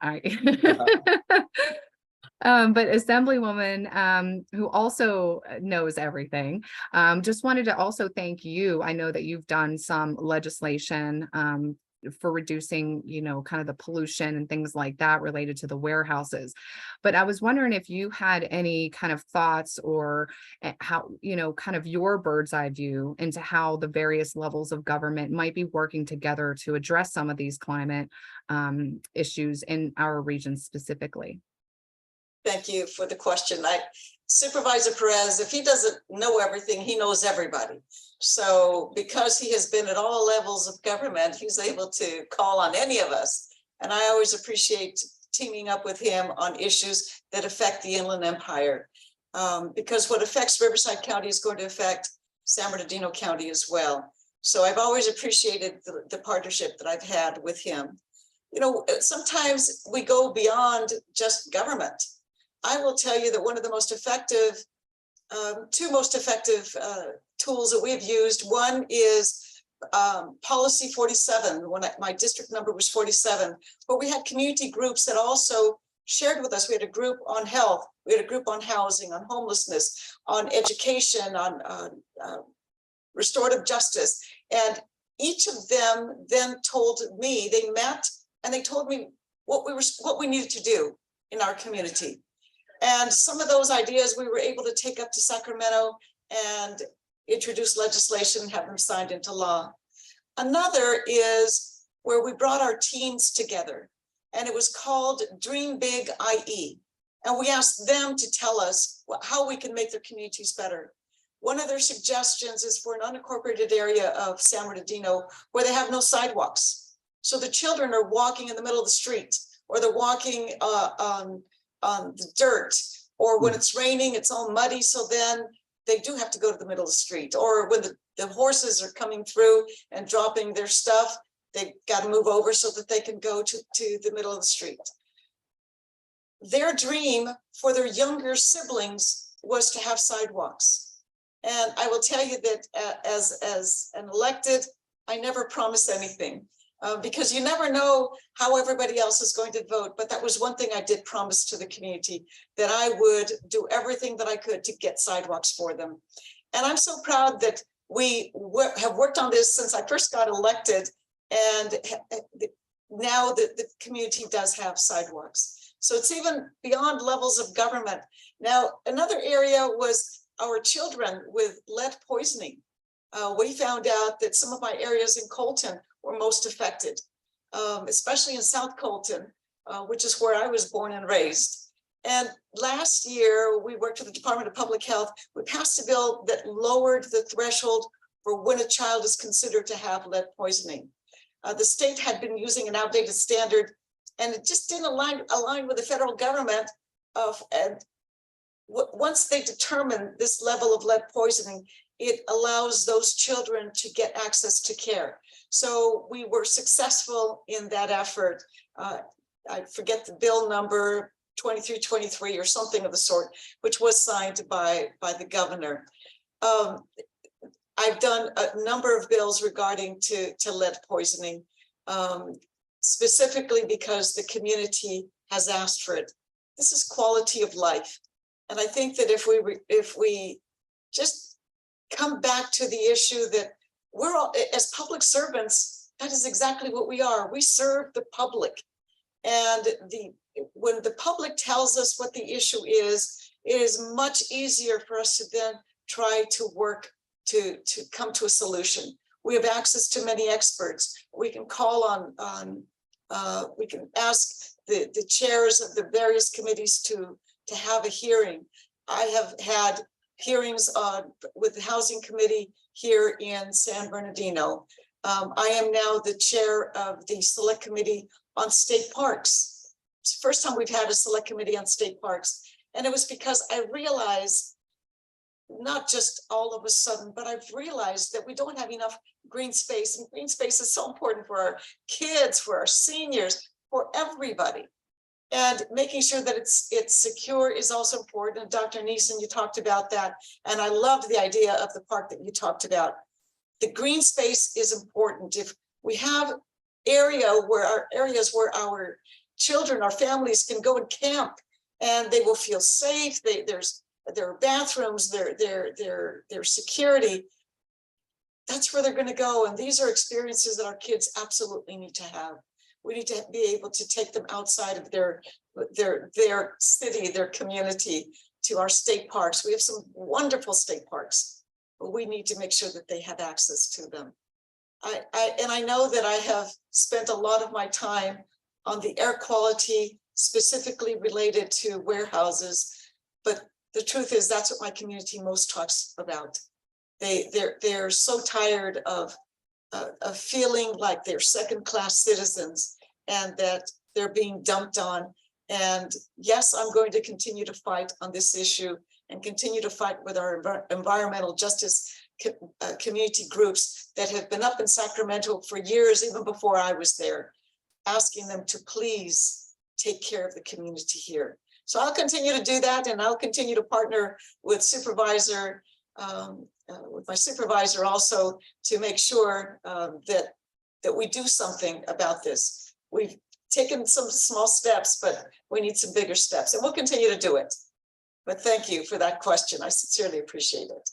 But Assemblywoman, who also knows everything, just wanted to also thank you. I know that you've done some legislation for reducing, you know, kind of the pollution and things like that related to the warehouses. But I was wondering if you had any kind of thoughts or how, you know, kind of your bird's eye view into how the various levels of government might be working together to address some of these climate issues in our region specifically. Thank you for the question. Supervisor Perez, if he doesn't know everything, he knows everybody. So because he has been at all levels of government, he's able to call on any of us. And I always appreciate teaming up with him on issues that affect the Inland Empire. Because what affects Riverside County is going to affect San Bernardino County as well. So I've always appreciated the partnership that I've had with him. You know, sometimes we go beyond just government. I will tell you that one of the most effective, two most effective tools that we've used, one is policy 47, when my district number was 47, but we had community groups that also shared with us. We had a group on health, we had a group on housing, on homelessness, on education, on restorative justice. And each of them then told me, they met and they told me what we needed to do in our community. And some of those ideas we were able to take up to Sacramento and introduce legislation and have them signed into law. Another is where we brought our teams together, and it was called Dream Big IE. And we asked them to tell us how we can make their communities better. One of their suggestions is for an unincorporated area of San Bernardino where they have no sidewalks. So the children are walking in the middle of the street, or they're walking on the dirt, or when it's raining, it's all muddy. So then they do have to go to the middle of the street, or when the horses are coming through and dropping their stuff, they've got to move over so that they can go to the middle of the street. Their dream for their younger siblings was to have sidewalks. And I will tell you that as an elected, I never promise anything. Because you never know how everybody else is going to vote. But that was one thing I did promise to the community, that I would do everything that I could to get sidewalks for them. And I'm so proud that we have worked on this since I first got elected. And now the community does have sidewalks. So it's even beyond levels of government. Now, another area was our children with lead poisoning. We found out that some of my areas in Colton were most affected, especially in South Colton, which is where I was born and raised. And last year, we worked with the Department of Public Health. We passed a bill that lowered the threshold for when a child is considered to have lead poisoning. The state had been using an outdated standard, and it just didn't align with the federal government. And once they determine this level of lead poisoning, it allows those children to get access to care. So we were successful in that effort. I forget the bill number, 2323 or something of the sort, which was signed by the governor. I've done a number of bills regarding to lead poisoning, specifically because the community has asked for it. This is quality of life. And I think that if we just come back to the issue that we're all, as public servants, that is exactly what we are. We serve the public. And when the public tells us what the issue is, it is much easier for us to then try to work to come to a solution. We have access to many experts. We can call on we can ask the chairs of the various committees to have a hearing. I have had hearings with the Housing Committee here in San Bernardino. I am now the chair of the Select Committee on State Parks. It's the first time we've had a Select Committee on State Parks. And it was because I realized, not just all of a sudden, but I've realized that we don't have enough green space. And green space is so important for our kids, for our seniors, for everybody. And making sure that it's secure is also important. And Dr. Neison, you talked about that. And I loved the idea of the park that you talked about. The green space is important. If we have areas where our children, our families can go and camp and they will feel safe. There are bathrooms, there's security. That's where they're going to go. And these are experiences that our kids absolutely need to have. We need to be able to take them outside of their city, their community, to our state parks. We have some wonderful state parks, but we need to make sure that they have access to them. I know that I have spent a lot of my time on the air quality specifically related to warehouses. But the truth is, that's what my community most talks about. They're so tired of feeling like they're second-class citizens and that they're being dumped on. And yes, I'm going to continue to fight on this issue and continue to fight with our environmental justice community groups that have been up in Sacramento for years, even before I was there, asking them to please take care of the community here. So I'll continue to do that, and I'll continue to partner with Supervisor, with my supervisor also, to make sure that we do something about this. We've taken some small steps, but we need some bigger steps, and we'll continue to do it. But thank you for that question. I sincerely appreciate it.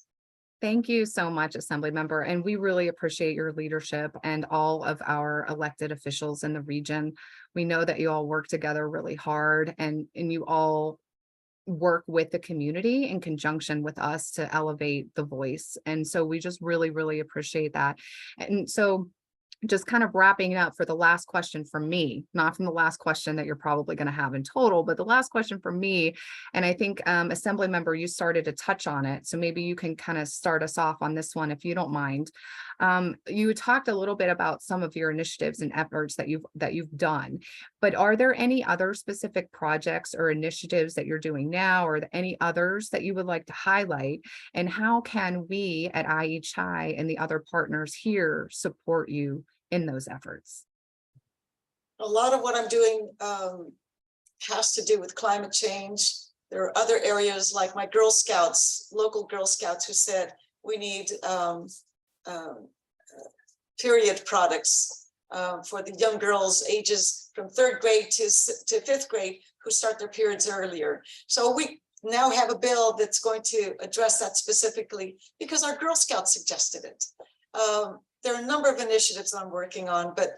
Thank you so much, Assembly Member, and we really appreciate your leadership and all of our elected officials in the region. We know that you all work together really hard, and you all work with the community in conjunction with us to elevate the voice. And so we just really, really appreciate that. And so just kind of wrapping it up for the last question from me, not from the last question that you're probably going to have in total, but the last question from me. And I think Assembly Member, you started to touch on it. So maybe you can kind of start us off on this one, if you don't mind. You talked a little bit about some of your initiatives and efforts that you've done, but are there any other specific projects or initiatives that you're doing now, or any others that you would like to highlight? And how can we at IECHI and the other partners here support you in those efforts? A lot of what I'm doing has to do with climate change. There are other areas like my Girl Scouts, local Girl Scouts, who said we need period products for the young girls ages from 3rd grade to 5th grade who start their periods earlier. So we now have a bill that's going to address that specifically because our Girl Scouts suggested it. There are a number of initiatives I'm working on, but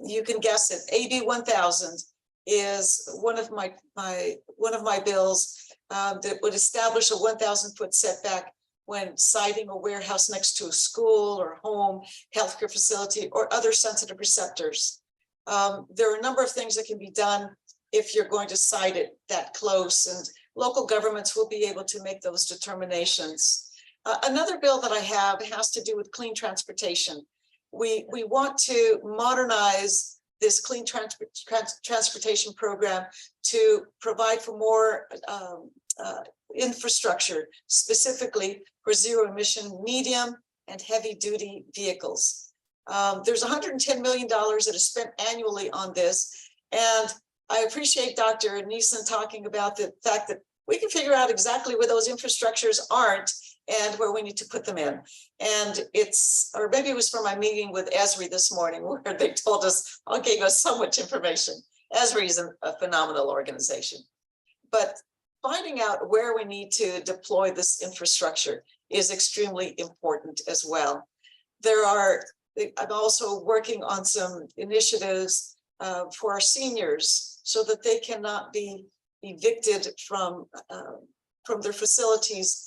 you can guess it. AB 1000 is one of my bills that would establish a 1,000-foot setback when siting a warehouse next to a school or home, healthcare facility, or other sensitive receptors. There are a number of things that can be done if you're going to site it that close, and local governments will be able to make those determinations. Another bill that I have has to do with clean transportation. We want to modernize this clean transportation program to provide for more infrastructure, specifically for zero emission medium and heavy duty vehicles. There's $110 million that is spent annually on this. And I appreciate Dr. Neison talking about the fact that we can figure out exactly where those infrastructures aren't and where we need to put them in. And or maybe it was from my meeting with ESRI this morning, where they told us, gave us so much information. ESRI is a phenomenal organization. But finding out where we need to deploy this infrastructure is extremely important as well. I'm also working on some initiatives for our seniors so that they cannot be evicted from their facilities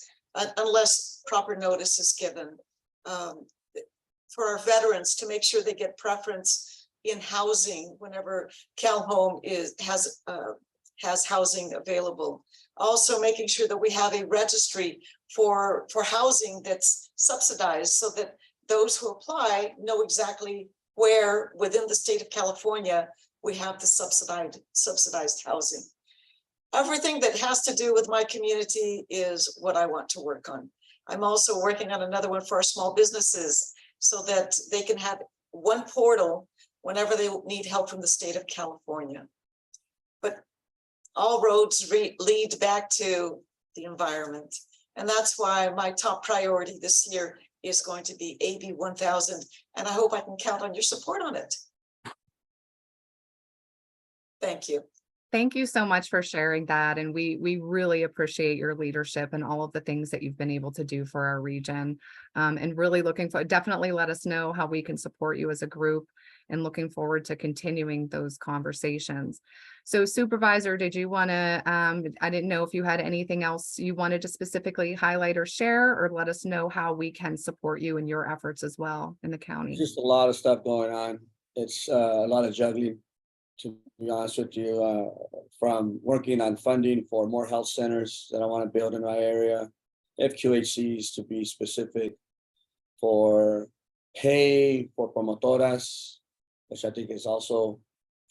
unless proper notice is given. For our veterans, to make sure they get preference in housing whenever Cal Home has housing available. Also making sure that we have a registry for housing that's subsidized, so that those who apply know exactly where within the state of California we have the subsidized housing. Everything that has to do with my community is what I want to work on. I'm also working on another one for our small businesses so that they can have one portal whenever they need help from the state of California. But all roads lead back to the environment. And that's why my top priority this year is going to be AB 1000. And I hope I can count on your support on it. Thank you. Thank you so much for sharing that. And we really appreciate your leadership and all of the things that you've been able to do for our region. And really looking for, definitely let us know how we can support you as a group, and looking forward to continuing those conversations. So Supervisor, did you want to, I didn't know if you had anything else you wanted to specifically highlight or share, or let us know how we can support you in your efforts as well in the county. Just a lot of stuff going on. It's a lot of juggling to be honest with you, from working on funding for more health centers that I want to build in my area, FQHCs to be specific, for pay for promotoras, which I think is also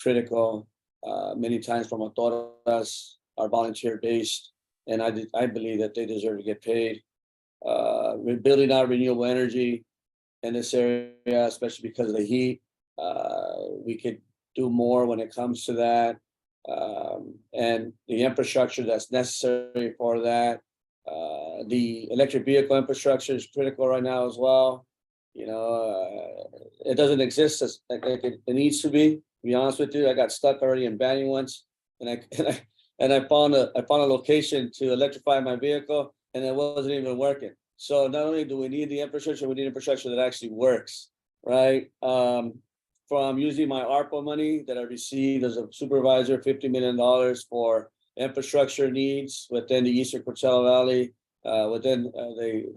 critical. Many times promotoras are volunteer-based, and I believe that they deserve to get paid. We're building out renewable energy in this area, especially because of the heat. We could do more when it comes to that, and the infrastructure that's necessary for that. The electric vehicle infrastructure is critical right now as well. You know, it doesn't exist as like it needs to be. To be honest with you, I got stuck already in Banning once, and I found a location to electrify my vehicle, and it wasn't even working. So not only do we need the infrastructure, we need infrastructure that actually works, right? From using my ARPA money that I received as a supervisor, $50 million for infrastructure needs within the Eastern Coachella Valley, within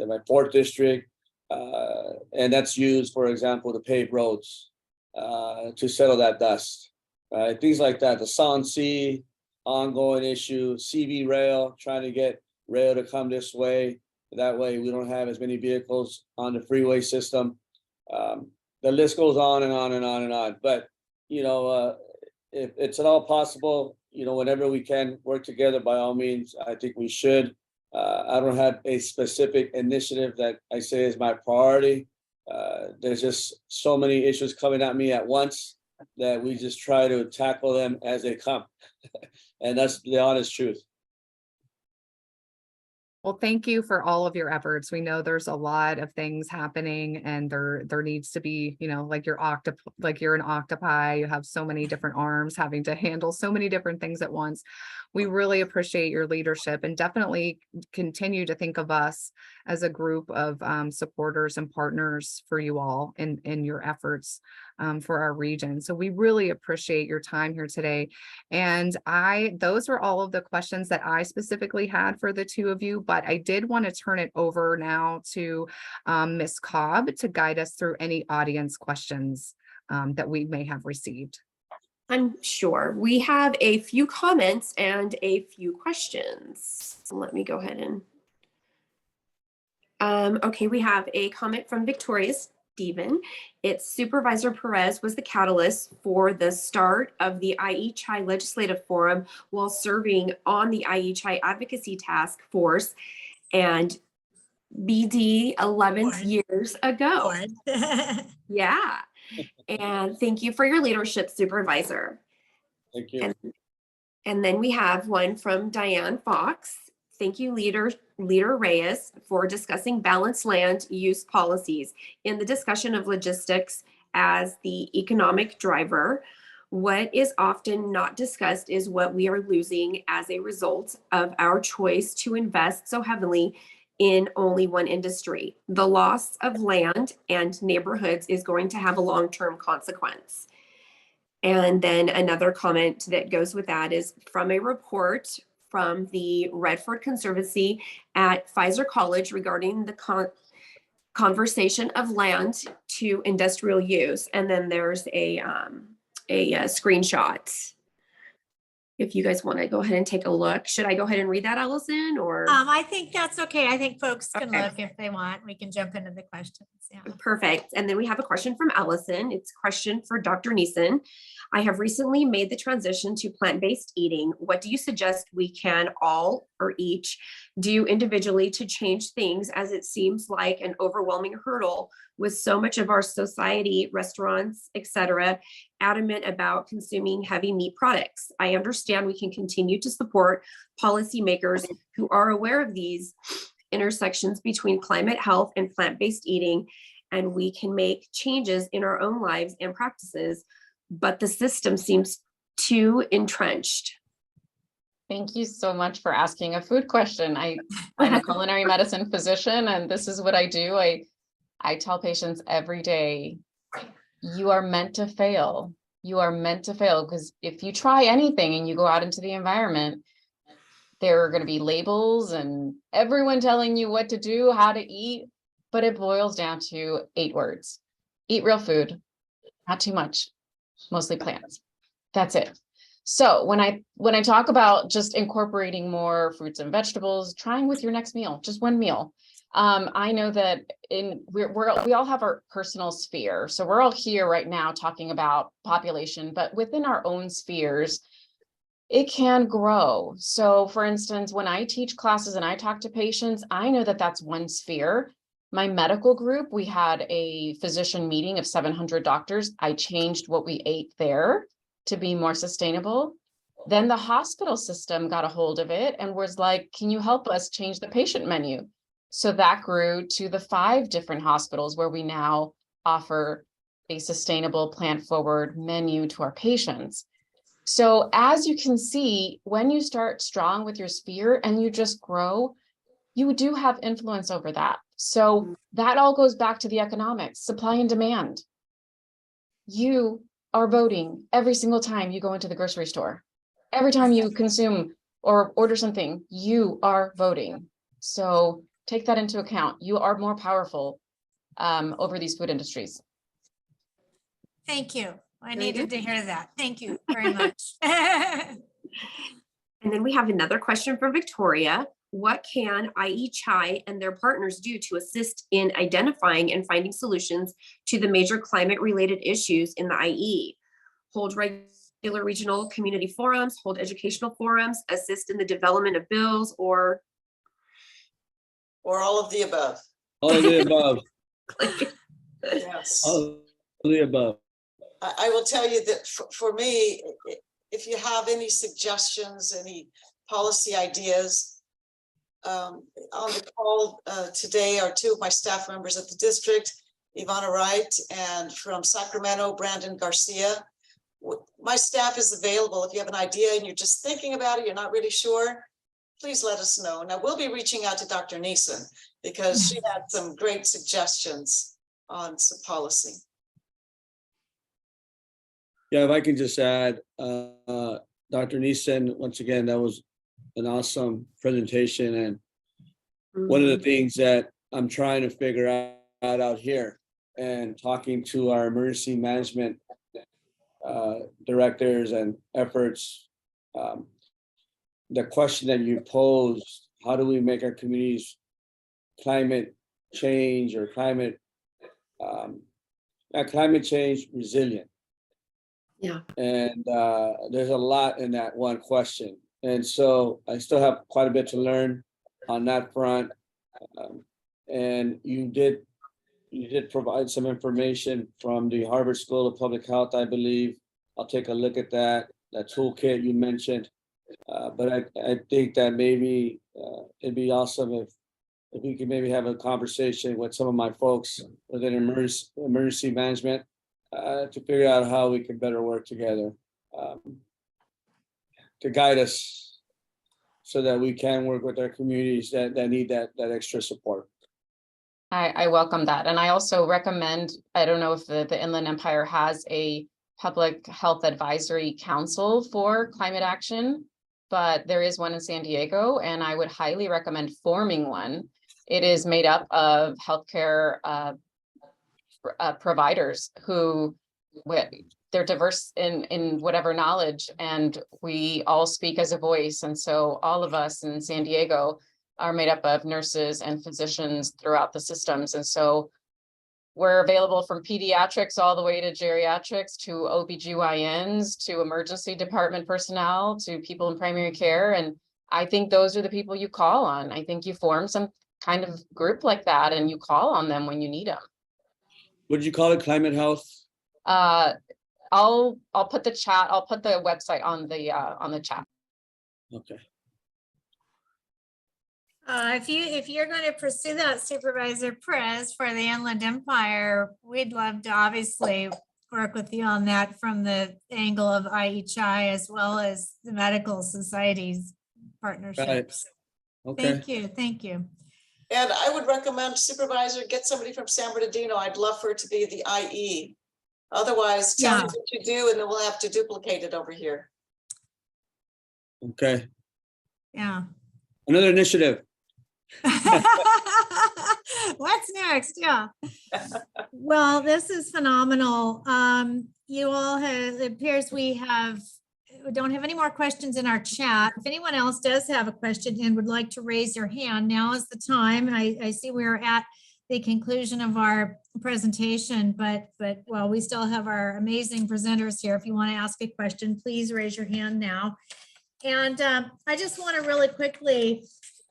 my 4th district. And that's used, for example, to pave roads, to settle that dust, right? Things like that. The Sound Sea ongoing issue, CV rail, trying to get rail to come this way. That way we don't have as many vehicles on the freeway system. The list goes on and on and on and on. But, you know, if it's at all possible, you know, whenever we can work together, by all means, I think we should. I don't have a specific initiative that I say is my priority. There's just so many issues coming at me at once that we just try to tackle them as they come. And that's the honest truth. Well, thank you for all of your efforts. We know there's a lot of things happening, and there needs to be, you know, like you're an octopi, you have so many different arms having to handle so many different things at once. We really appreciate your leadership, and definitely continue to think of us as a group of supporters and partners for you all in your efforts for our region. So we really appreciate your time here today. And those were all of the questions that I specifically had for the two of you, but I did want to turn it over now to Ms. Cobb to guide us through any audience questions that we may have received. I'm sure we have a few comments and a few questions. So let me go ahead and okay, we have a comment from Victoria Stephan. It's Supervisor Perez was the catalyst for the start of the IECHI Legislative Forum while serving on the IECHI Advocacy Task Force and BD 11 years ago. Yeah. And thank you for your leadership, Supervisor. Thank you. And then we have one from Diane Fox. Thank you, Leader Reyes, for discussing balanced land use policies. In the discussion of logistics as the economic driver, what is often not discussed is what we are losing as a result of our choice to invest so heavily in only one industry. The loss of land and neighborhoods is going to have a long-term consequence. And then another comment that goes with that is from a report from the Redford Conservancy at Pfizer College regarding the conversation of land to industrial use. And then there's a screenshot. If you guys want to go ahead and take a look, should I go ahead and read that, Allison, or? I think that's okay. I think folks can Okay. look if they want. We can jump into the questions. Yeah. Perfect. And then we have a question from Allison. It's a question for Dr. Neison. I have recently made the transition to plant-based eating. What do you suggest we can all or each do individually to change things, as it seems like an overwhelming hurdle with so much of our society, restaurants, etc., adamant about consuming heavy meat products? I understand we can continue to support policymakers who are aware of these intersections between climate health and plant-based eating, and we can make changes in our own lives and practices, but the system seems too entrenched. Thank you so much for asking a food question. I'm a culinary medicine physician, and this is what I do. I tell patients every day, you are meant to fail. You are meant to fail, because if you try anything and you go out into the environment, there are going to be labels and everyone telling you what to do, how to eat, but it boils down to 8 words. Eat real food, not too much, mostly plants. That's it. So when I talk about just incorporating more fruits and vegetables, trying with your next meal, just one meal. I know that we all have our personal sphere. So we're all here right now talking about population, but within our own spheres, it can grow. So for instance, when I teach classes and I talk to patients, I know that that's one sphere. My medical group, we had a physician meeting of 700 doctors. I changed what we ate there to be more sustainable. Then the hospital system got a hold of it and was like, can you help us change the patient menu? So that grew to the 5 different hospitals where we now offer a sustainable plant-forward menu to our patients. So as you can see, when you start strong with your sphere and you just grow, you do have influence over that. So that all goes back to the economics, supply and demand. You are voting every single time you go into the grocery store. Every time you consume or order something, you are voting. So take that into account. You are more powerful over these food industries. Thank you. I Very needed good. to hear that. Thank you very much. And then we have another question from Victoria. What can IECHI and their partners do to assist in identifying and finding solutions to the major climate-related issues in the IE? Hold regular regional community forums, hold educational forums, assist in the development of bills, or Or all of the above. All of the above. Yes. All of the above. I will tell you that for me, if you have any suggestions, any policy ideas, on the call today are 2 of my staff members at the district, Ivana Wright, and from Sacramento, Brandon Garcia. My staff is available. If you have an idea and you're just thinking about it, you're not really sure, please let us know. Now we'll be reaching out to Dr. Neison because she had some great suggestions on some policy. Yeah, if I can just add, Dr. Neison, once again, that was an awesome presentation. And one of the things that I'm trying to figure out here and talking to our emergency management directors and efforts, the question that you posed, how do we make our communities climate change or climate change resilient? Yeah. And there's a lot in that one question. And so I still have quite a bit to learn on that front. And you did provide some information from the Harvard School of Public Health, I believe. I'll take a look at that toolkit you mentioned. But I think that maybe it'd be awesome if we could maybe have a conversation with some of my folks within emergency management to figure out how we can better work together to guide us so that we can work with our communities that need that extra support. I welcome that. And I also recommend, I don't know if the Inland Empire has a public health advisory council for climate action, but there is one in San Diego, and I would highly recommend forming one. It is made up of healthcare providers who they're diverse in whatever knowledge, and we all speak as a voice. And so all of us in San Diego are made up of nurses and physicians throughout the systems. And so we're available from pediatrics all the way to geriatrics, to OBGYNs, to emergency department personnel, to people in primary care. And I think those are the people you call on. I think you form some kind of group like that and you call on them when you need them. Would you call it climate health? I'll put the chat, I'll put the website on the chat. Okay. If you're going to pursue that, Supervisor Perez, for the Inland Empire, we'd love to obviously work with you on that from the angle of IECHI as well as the medical societies partnerships. Okay. Thank you. And I would recommend, Supervisor, get somebody from San Bernardino. I'd love for it to be the IE. Otherwise, tell me what you do and then we'll have to duplicate it over here. Okay. Yeah. Another initiative. What's next? Yeah. Well, this is phenomenal. You all have, it appears we don't have any more questions in our chat. If anyone else does have a question and would like to raise your hand, now is the time. I see we're at the conclusion of our presentation, but well, we still have our amazing presenters here. If you want to ask a question, please raise your hand now. And I just want to really quickly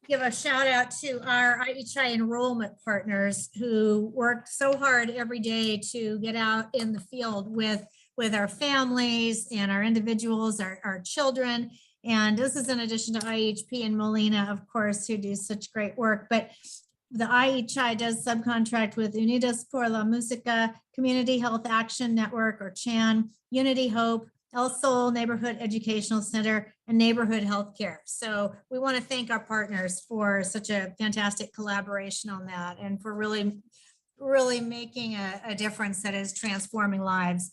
give a shout out to our IECHI enrollment partners who worked so hard every day to get out in the field with our families and our individuals, our children. And this is in addition to IHP and Molina, of course, who do such great work. But the IECHI does subcontract with Unidos por la Música, Community Health Action Network, or CHAN, Unity Hope, El Sol Neighborhood Educational Center, and Neighborhood Healthcare. So we want to thank our partners for such a fantastic collaboration on that and for really making a difference that is transforming lives.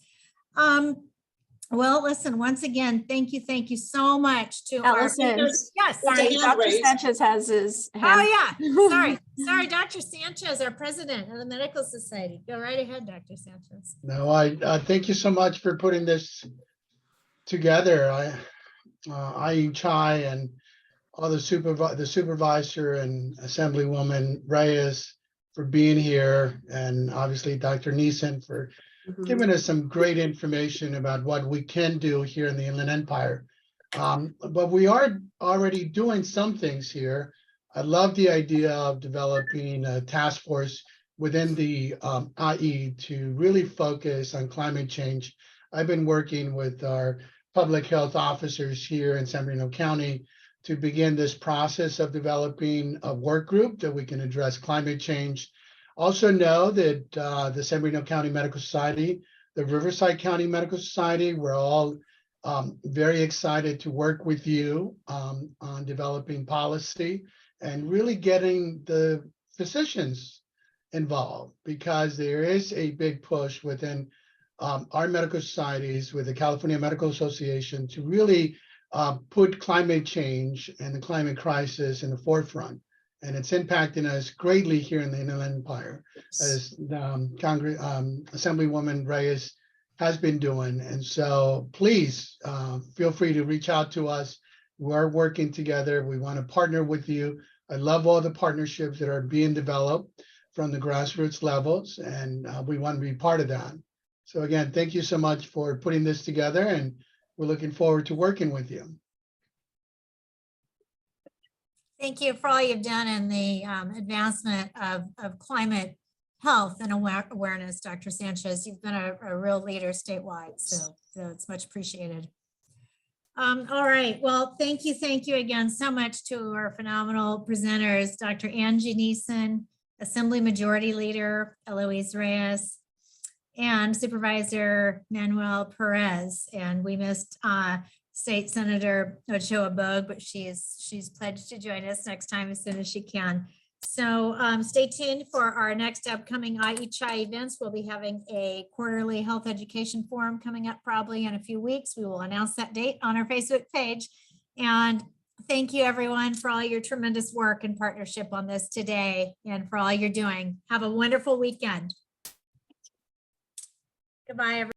Well, listen, once again, thank you so much to Allison. our speakers. Yes. Sorry, hand Dr. raised. Sanchez has his Oh, hand. yeah. Sorry, Dr. Sanchez, our president of the Medical Society. Go right ahead, Dr. Sanchez. No, I thank you so much for putting this together. IECHI and all the supervisor and Assemblywoman Reyes for being here, and obviously Dr. Neison for giving us some great information about what we can do here in the Inland Empire. But we are already doing some things here. I love the idea of developing a task force within the IE to really focus on climate change. I've been working with our public health officers here in San Bernardino County to begin this process of developing a work group that we can address climate change. Also know that the San Bernardino County Medical Society, the Riverside County Medical Society, we're all very excited to work with you on developing policy and really getting the physicians involved, because there is a big push within our medical societies with the California Medical Association to really put climate change and the climate crisis in the forefront. And it's impacting us greatly here in the Inland Empire, as Assemblywoman Reyes has been doing. And so please feel free to reach out to us. We're working together. We want to partner with you. I love all the partnerships that are being developed from the grassroots levels, and we want to be part of that. So again, thank you so much for putting this together, and we're looking forward to working with you. Thank you for all you've done in the advancement of climate health and awareness, Dr. Sanchez. You've been a real leader statewide, so it's much appreciated. All right, well, thank you again so much to our phenomenal presenters, Dr. Angie Neison, Assembly Majority Leader Eloise Reyes, and Supervisor Manuel Perez. And we missed State Senator Ochoa Bogue, but she's pledged to join us next time as soon as she can. So stay tuned for our next upcoming IECHI events. We'll be having a quarterly health education forum coming up probably in a few weeks. We will announce that date on our Facebook page. And thank you everyone for all your tremendous work and partnership on this today and for all you're doing. Have a wonderful weekend. Goodbye, everyone.